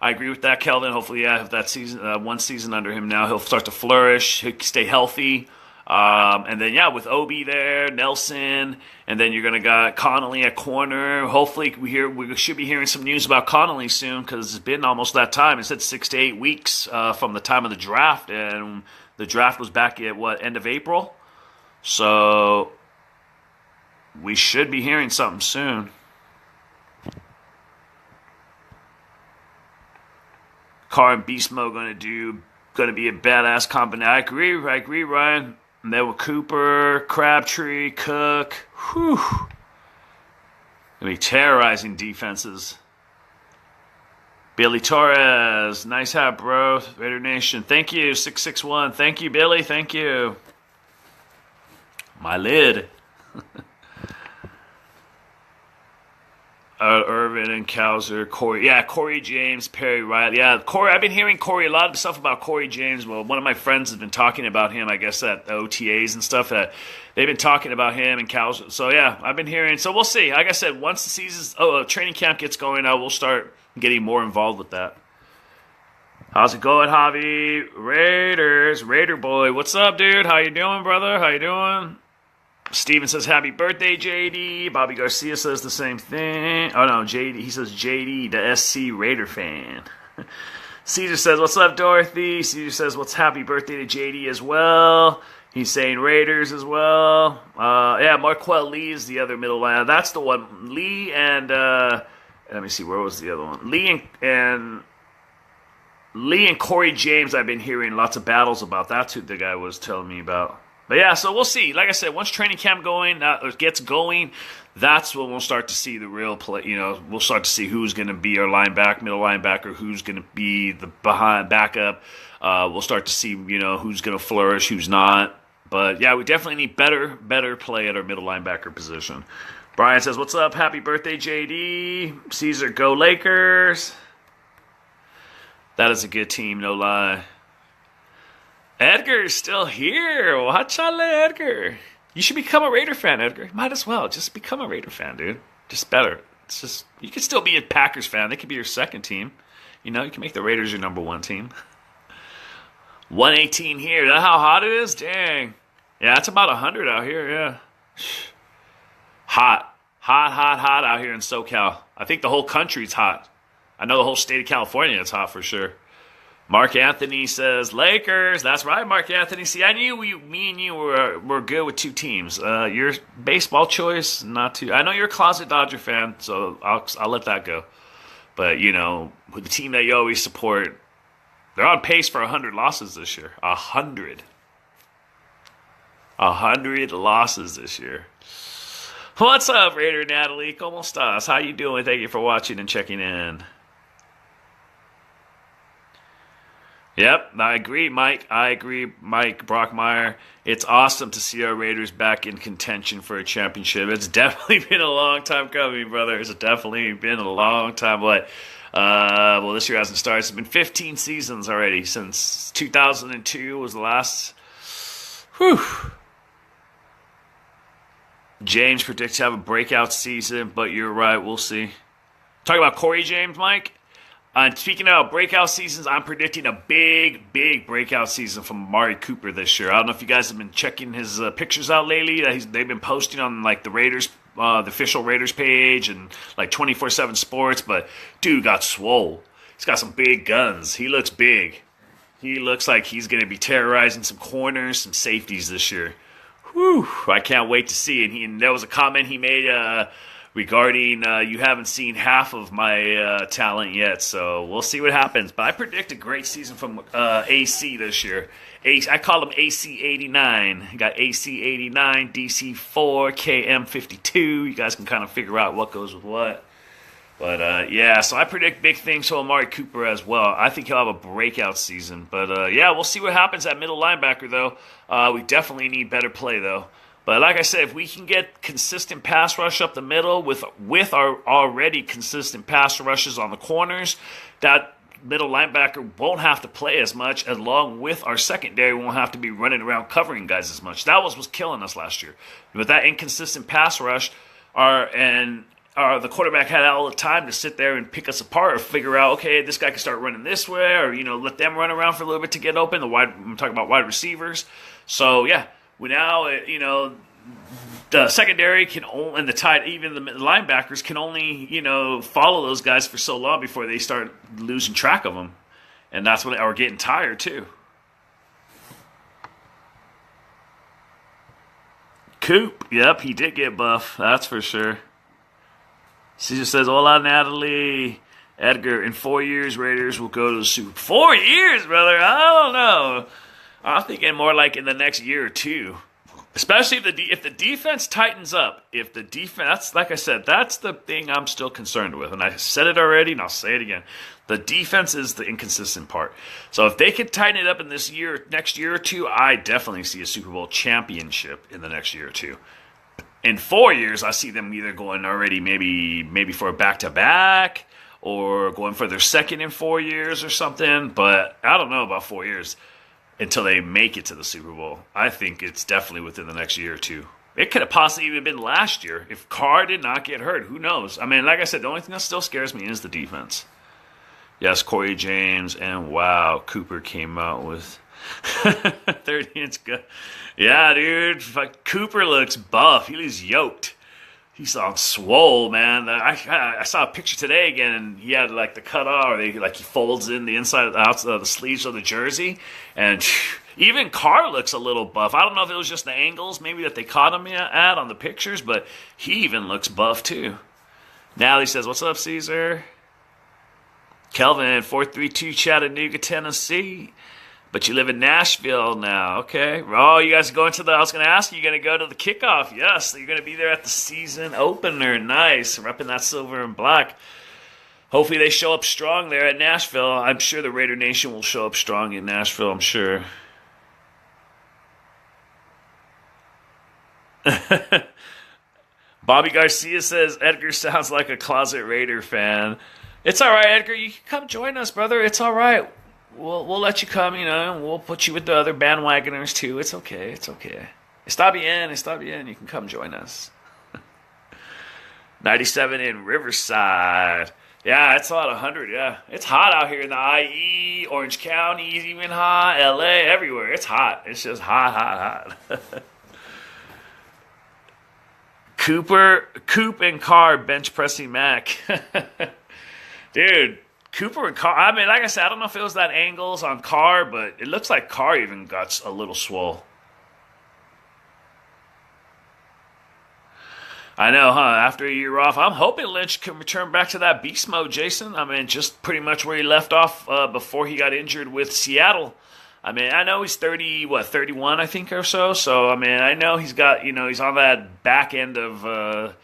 I agree with that, Kelvin. Hopefully, have that season, one season under him now, he'll start to flourish. He'll stay healthy. And then, yeah, with Obi there, Nelson, and then you're going to got Connolly at corner. Hopefully, we should be hearing some news about Connolly soon because it's been almost that time. It said 6 to 8 weeks from the time of the draft, and the draft was back at, end of April? So we should be hearing something soon. Carr and Beast Mode going to be a badass combination. I agree, Ryan. And then with Cooper, Crabtree, Cook, whew, gonna be terrorizing defenses. Billy Torres, nice hat, bro. Raider Nation, thank you. 661, thank you, Billy, thank you. My lid. Irvin and Cowser, Corey. Yeah, Corey James, Perry Riley. Yeah, Corey. I've been hearing Corey, a lot of stuff about Corey James. Well, one of my friends has been talking about him, I guess, at OTAs and stuff. That they've been talking about him and Cowser. So, yeah, I've been hearing. So, we'll see. Like I said, once the training camp gets going, I will start getting more involved with that. How's it going, Javi? Raiders, Raider boy. What's up, dude? How you doing, brother? How you doing? Steven says, happy birthday, JD. Bobby Garcia says the same thing. Oh, no, JD. He says, JD, the SC Raider fan. Caesar says, what's up, Dorothy? Caesar says, what's happy birthday to JD as well. He's saying Raiders as well. Yeah, Marquel Lee is the other middle line. That's the one. Lee and, let me see, where was the other one? Lee and Corey James, I've been hearing lots of battles about. That's who the guy was telling me about. But yeah, so we'll see. Like I said, once training camp gets going, that's when we'll start to see the real play. You know, we'll start to see who's going to be our middle linebacker, who's going to be the behind backup. We'll start to see, you know, who's going to flourish, who's not. But yeah, we definitely need better play at our middle linebacker position. Brian says, "What's up? Happy birthday, JD." Caesar, go Lakers. That is a good team, no lie. Edgar's still here. Watch out, Edgar. You should become a Raider fan, Edgar. Might as well. Just become a Raider fan, dude. Just better. It's just, you can still be a Packers fan. They could be your second team. You know, you can make the Raiders your number one team. 118 here. Is that how hot it is? Dang. Yeah, it's about 100 out here, yeah. Hot out here in SoCal. I think the whole country's hot. I know the whole state of California is hot for sure. Mark Anthony says, Lakers. That's right, Mark Anthony. See, I knew me and you were good with two teams. Your baseball choice, not too. I know you're a closet Dodger fan, so I'll let that go. But, you know, with the team that you always support, they're on pace for 100 losses this year. 100. 100 losses this year. What's up, Raider Natalie? ¿Cómo estás? How you doing? Thank you for watching and checking in. Yep, I agree, Mike. Mike Brockmeyer. It's awesome to see our Raiders back in contention for a championship. It's definitely been a long time coming, brother. It's definitely been a long time. But, well, this year hasn't started. It's been 15 seasons already since 2002 was the last. Whew. James predicts to have a breakout season, but you're right. We'll see. Talking about Corey James, Mike. Speaking of breakout seasons, I'm predicting a big breakout season from Amari Cooper this year. I don't know if you guys have been checking his pictures out lately. They've been posting on like the Raiders, the official Raiders page and like 24/7 Sports. But dude got swole. He's got some big guns. He looks big. He looks like he's going to be terrorizing some corners, some safeties this year. Whew! I can't wait to see it. And there was a comment he made. Regarding you haven't seen half of my talent yet, so we'll see what happens. But I predict a great season from AC this year. I call him AC89. You got AC89, DC4, KM52. You guys can kind of figure out what goes with what. But, yeah, so I predict big things for Amari Cooper as well. I think he'll have a breakout season. But, yeah, we'll see what happens at middle linebacker, though. We definitely need better play, though. But like I said, if we can get consistent pass rush up the middle with our already consistent pass rushes on the corners, that middle linebacker won't have to play as much, along with our secondary won't have to be running around covering guys as much. That was killing us last year. With that inconsistent pass rush, the quarterback had all the time to sit there and pick us apart or figure out, okay, this guy can start running this way, or, you know, let them run around for a little bit to get open. I'm talking about wide receivers. So, yeah. Now, you know, the secondary can only, and the tight, even the linebackers can only, you know, follow those guys for so long before they start losing track of them. And that's when, or getting tired too. Coop. Yep, he did get buff. That's for sure. Caesar says, hola, Natalie. Edgar, in 4 years, Raiders will go to the Super Bowl. 4 years, brother? I don't know. I'm thinking more like in the next year or two. Especially if the defense tightens up. If the defense, like I said, that's the thing I'm still concerned with. And I said it already, and I'll say it again. The defense is the inconsistent part. So if they can tighten it up in next year or two, I definitely see a Super Bowl championship in the next year or two. In 4 years, I see them either going already maybe for a back-to-back or going for their second in 4 years or something. But I don't know about 4 years until they make it to the Super Bowl. I think it's definitely within the next year or two. It could have possibly even been last year if Carr did not get hurt. Who knows? I mean, like I said, the only thing that still scares me is the defense. Yes, Corey James, and wow, Cooper came out with 30-inch gun. Yeah, dude, Cooper looks buff. He looks yoked. He's on swole, man. I saw a picture today again, and he had like the cut off, or he folds in the outside of the sleeves of the jersey, and even Carr looks a little buff. I don't know if it was just the angles maybe that they caught him at on the pictures, but he even looks buff too. Natalie says, "What's up, Caesar?" Kelvin, 432 Chattanooga, Tennessee. But you live in Nashville now. Okay. Oh, you guys are going to I was going to ask you going to go to the kickoff. Yes. So you're going to be there at the season opener. Nice. Repping that silver and black. Hopefully they show up strong there at Nashville. I'm sure the Raider Nation will show up strong in Nashville. I'm sure. Bobby Garcia says, Edgar sounds like a closet Raider fan. It's all right, Edgar. You can come join us, brother. It's all right. We'll let you come, and we'll put you with the other bandwagoners too. It's okay. It's okay. Está bien. You can come join us. 97 in Riverside. Yeah, it's about 100. Yeah, it's hot out here in the IE, Orange County is even hot. LA, everywhere. It's hot. It's just hot. Coop and Carr bench pressing Mac. Dude, Cooper and Carr, I mean, like I said, I don't know if it was that angles on Carr, but it looks like Carr even got a little swole. I know, huh? After a year off, I'm hoping Lynch can return back to that beast mode, Jason. I mean, just pretty much where he left off before he got injured with Seattle. I mean, I know he's 31, I think, or so. So, I mean, I know he's got, he's on that back end of...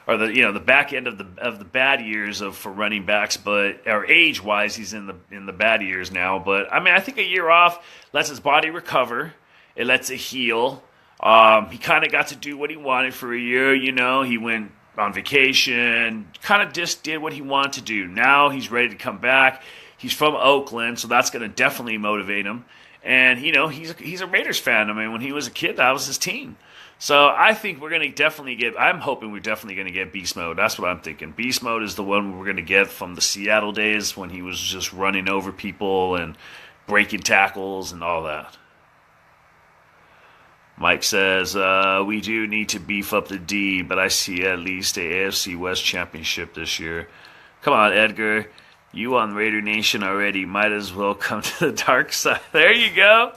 or the back end of the bad years for running backs, or age wise, he's in the bad years now. But I mean, I think a year off lets his body recover. It lets it heal. He kind of got to do what he wanted for a year. He went on vacation, kind of just did what he wanted to do. Now he's ready to come back. He's from Oakland, so that's going to definitely motivate him. And he's a Raiders fan. I mean, when he was a kid, that was his team. So I think we're going to I'm hoping we're definitely going to get Beast Mode. That's what I'm thinking. Beast Mode is the one we're going to get from the Seattle days when he was just running over people and breaking tackles and all that. Mike says, we do need to beef up the D, but I see at least a AFC West championship this year. Come on, Edgar. You on Raider Nation already. Might as well come to the dark side. There you go.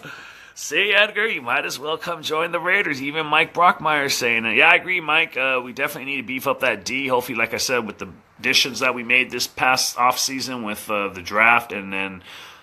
See, Edgar, you might as well come join the Raiders. Even Mike Brockmeyer is saying it. Yeah, I agree, Mike. We definitely need to beef up that D. Hopefully, like I said, with the additions that we made this past offseason with the draft and then,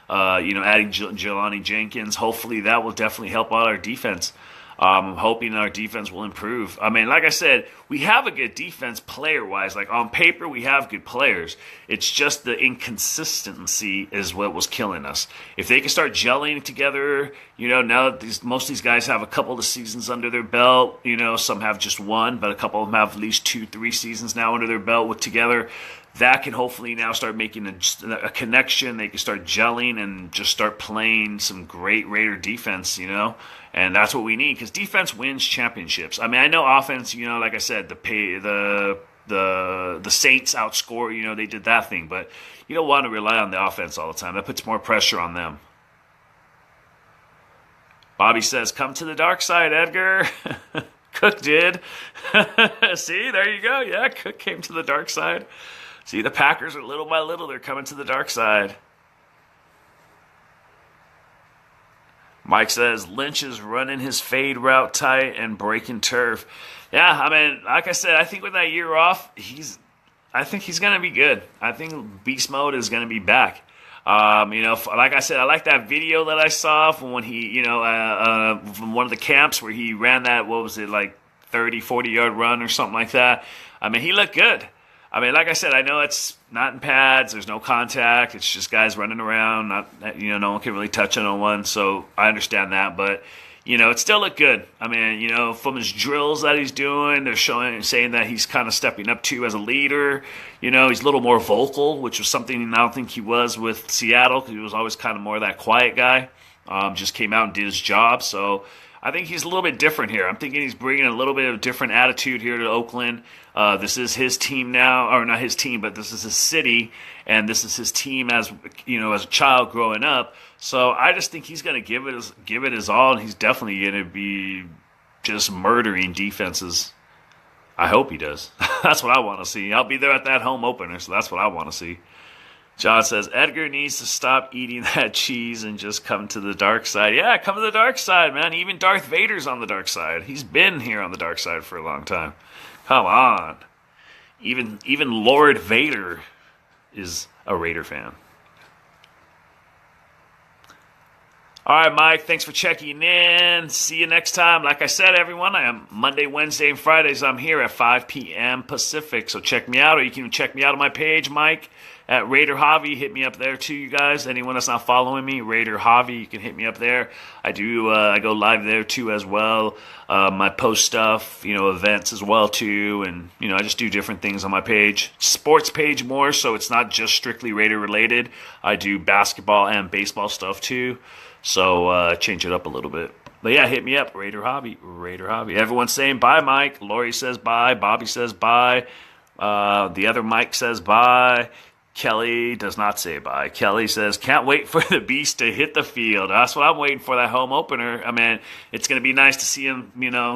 adding Jelani Jenkins, hopefully that will definitely help out our defense. I'm hoping our defense will improve. I mean, like I said, we have a good defense player-wise. Like, on paper, we have good players. It's just the inconsistency is what was killing us. If they can start gelling together, now that most of these guys have a couple of seasons under their belt, some have just one, but a couple of them have at least 2-3 seasons now under their belt together. That can hopefully now start making a connection. They can start gelling and just start playing some great Raider defense, And that's what we need because defense wins championships. I mean, I know offense, like I said, the Saints outscore, they did that thing. But you don't want to rely on the offense all the time. That puts more pressure on them. Bobby says, come to the dark side, Edgar. Cook did. See, there you go. Yeah, Cook came to the dark side. See, the Packers are little by little, they're coming to the dark side. Mike says Lynch is running his fade route tight and breaking turf. Yeah, I mean, like I said, I think with that year off, I think he's going to be good. I think beast mode is going to be back. Like I said, I like that video that I saw from when he, from one of the camps where he ran that, what was it, like 30, 40-yard run or something like that. I mean, he looked good. I mean, like I said, I know it's not in pads. There's no contact. It's just guys running around. No one can really touch on one. So I understand that, but it still looked good. I mean, from his drills that he's doing, they're saying that he's kind of stepping up too as a leader. He's a little more vocal, which was something I don't think he was with Seattle, because he was always kind of more that quiet guy. Just came out and did his job. So I think he's a little bit different here. I'm thinking he's bringing a little bit of different attitude here to Oakland. This is his team now, or not his team, but this is his city, and this is his team as a child growing up. So I just think he's going to give it his all, and he's definitely going to be just murdering defenses. I hope he does. That's what I want to see. I'll be there at that home opener, so that's what I want to see. John says, Edgar needs to stop eating that cheese and just come to the dark side. Yeah, come to the dark side, man. Even Darth Vader's on the dark side. He's been here on the dark side for a long time. Come on. Even Lord Vader is a Raider fan. All right, Mike, thanks for checking in. See you next time. Like I said, everyone, I am Monday, Wednesday, and Fridays. I'm here at 5 p.m. Pacific, so check me out, or you can check me out on my page, Mike, at Raider Javi. Hit me up there, too, you guys. Anyone that's not following me, Raider Javi, you can hit me up there. I go live there, too, as well. My post stuff, events as well, too, and, I just do different things on my page. Sports page more, so it's not just strictly Raider-related. I do basketball and baseball stuff, too. So change it up a little bit. But yeah, hit me up, Raider Hobby. Everyone's saying bye, Mike. Lori says bye. Bobby says bye. The other Mike says bye. Kelly does not say bye. Kelly says, can't wait for the Beast to hit the field. That's what I'm waiting for, that home opener. I mean, it's going to be nice to see him,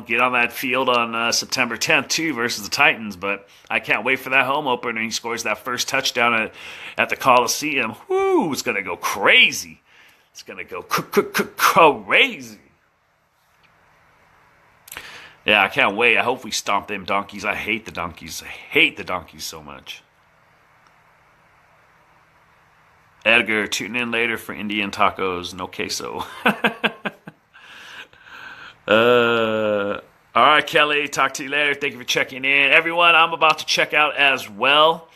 get on that field on September 10th, too, versus the Titans. But I can't wait for that home opener. He scores that first touchdown at the Coliseum. Whoo, it's going to go crazy. It's going to go crazy. Yeah, I can't wait. I hope we stomp them donkeys. I hate the donkeys. I hate the donkeys so much. Edgar, tune in later for Indian tacos. No queso. All right, Kelly. Talk to you later. Thank you for checking in. Everyone, I'm about to check out as well.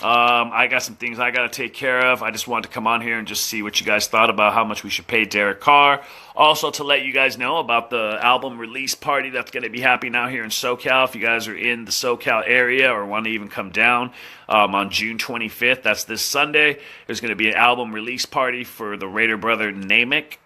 I got some things I got to take care of. I just wanted to come on here and just see what you guys thought about how much we should pay Derek Carr. Also, to let you guys know about the album release party that's going to be happening out here in SoCal. If you guys are in the SoCal area or want to even come down on June 25th, that's this Sunday, there's going to be an album release party for the Raider brother Namek.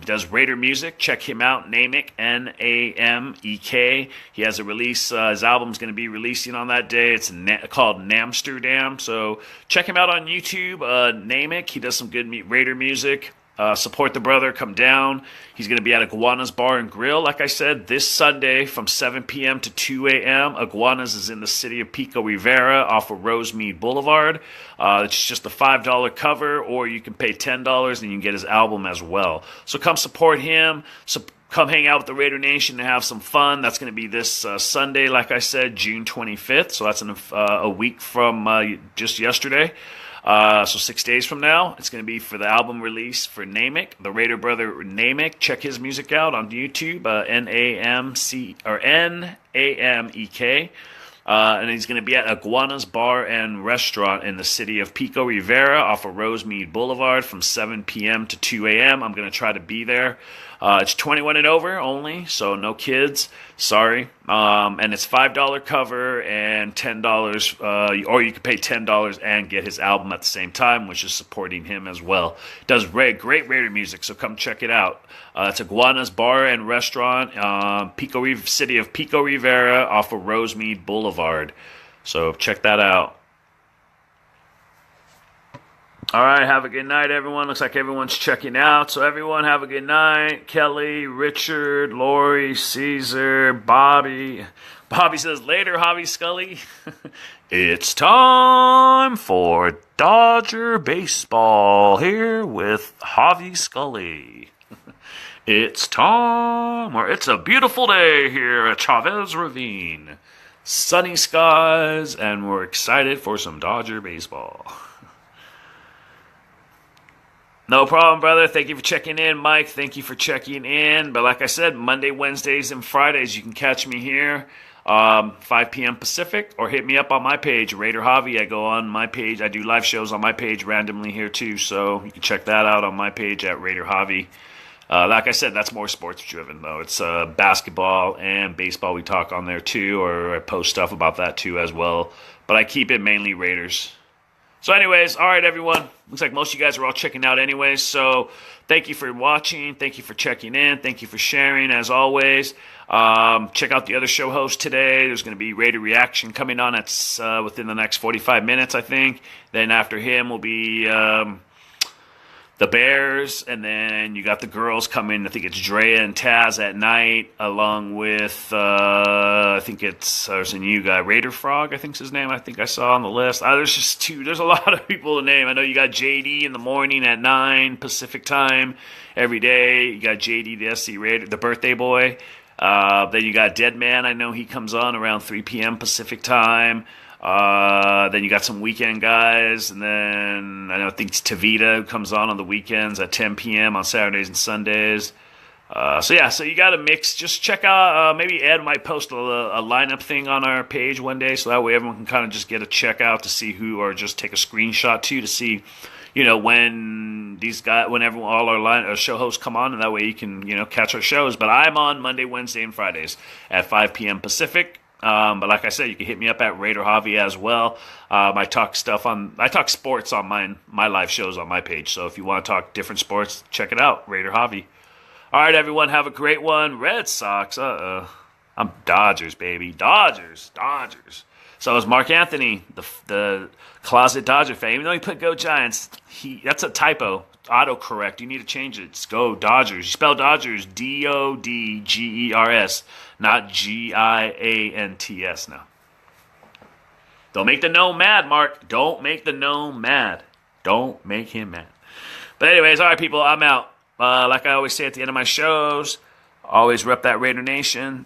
Does Raider music. Check him out, Namek, Namek. He has a release. His album's going to be releasing on that day. It's called Namsterdam. So check him out on YouTube, Namek. He does some good Raider music. Support the brother. Come down. He's going to be at Iguana's Bar and Grill, like I said, this Sunday from 7 p.m. to 2 a.m. Iguana's is in the city of Pico Rivera off of Rosemead Boulevard. It's just a $5 cover, or you can pay $10 and you can get his album as well. So come support him. Come hang out with the Raider Nation and have some fun. That's going to be this Sunday, like I said, June 25th. So that's in a week from just yesterday. So 6 days from now, it's going to be for the album release for Namek, the Raider brother Namek. Check his music out on YouTube, Namek. And he's going to be at Iguana's Bar and Restaurant in the city of Pico Rivera off of Rosemead Boulevard from 7 p.m. to 2 a.m. I'm going to try to be there. It's 21 and over only, so no kids. Sorry. And it's $5 cover and $10, or you can pay $10 and get his album at the same time, which is supporting him as well. Does great Raider music, so come check it out. It's Iguana's Bar and Restaurant, city of Pico Rivera off of Rosemead Boulevard. So check that out. All right, have a good night, everyone. Looks like everyone's checking out. So everyone, have a good night. Kelly, Richard, Lori, Caesar, Bobby. Bobby says, later, Javi Scully. It's time for Dodger Baseball here with Javi Scully. It's Tom, or it's a beautiful day here at Chavez Ravine. Sunny skies, and we're excited for some Dodger baseball. No problem, brother. Thank you for checking in, Mike. Thank you for checking in. But like I said, Monday, Wednesdays, and Fridays, you can catch me here, 5 p.m. Pacific, or hit me up on my page, Raider Javi. I go on my page. I do live shows on my page randomly here, too. So you can check that out on my page at Raider Javi. Like I said, that's more sports driven, though. It's basketball and baseball we talk on there, too, or I post stuff about that, too, as well. But I keep it mainly Raiders. So anyways, all right, everyone. Looks like most of you guys are all checking out anyways. So thank you for watching. Thank you for checking in. Thank you for sharing, as always. Check out the other show host today. There's going to be Raider Reaction coming on. That's within the next 45 minutes, I think. Then after him will be the Bears, and then you got the girls coming. I think it's Drea and Taz at night, along with I think there's a new guy, Raider Frog, I think's his name. I think I saw on the list. There's just two. There's a lot of people to name. I know you got JD in the morning at 9 Pacific time every day. You got JD, the SC Raider, the birthday boy. Then you got Dead Man. I know he comes on around 3 p.m. Pacific time. Then you got some weekend guys, and then I think it's Tavita who comes on the weekends at 10 p.m. on Saturdays and Sundays. So you got a mix. Just check out, maybe Ed might post a lineup thing on our page one day, so that way everyone can kind of just get a check out to see who, or just take a screenshot too to see, when these guys, when everyone, all our show hosts come on, and that way you can, catch our shows. But I'm on Monday, Wednesday, and Fridays at 5 p.m. Pacific. But like I said, you can hit me up at Raider Javi as well. I talk sports on my live shows on my page. So if you want to talk different sports, check it out, Raider Javi. All right, everyone, have a great one. Red Sox, I'm Dodgers, baby, Dodgers. So is Mark Anthony, the closet Dodger fan. Even though he put Go Giants, that's a typo. Autocorrect. You need to change it. It's Go Dodgers. You spell Dodgers Dodgers, not Giants now. Don't make the gnome mad, Mark. Don't make the gnome mad. Don't make him mad. But anyways, all right, people, I'm out. Like I always say at the end of my shows, always rep that Raider Nation.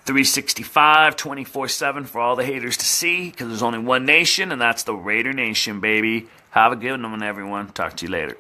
365, 24/7 for all the haters to see, because there's only one nation, and that's the Raider Nation, baby. Have a good one, everyone. Talk to you later.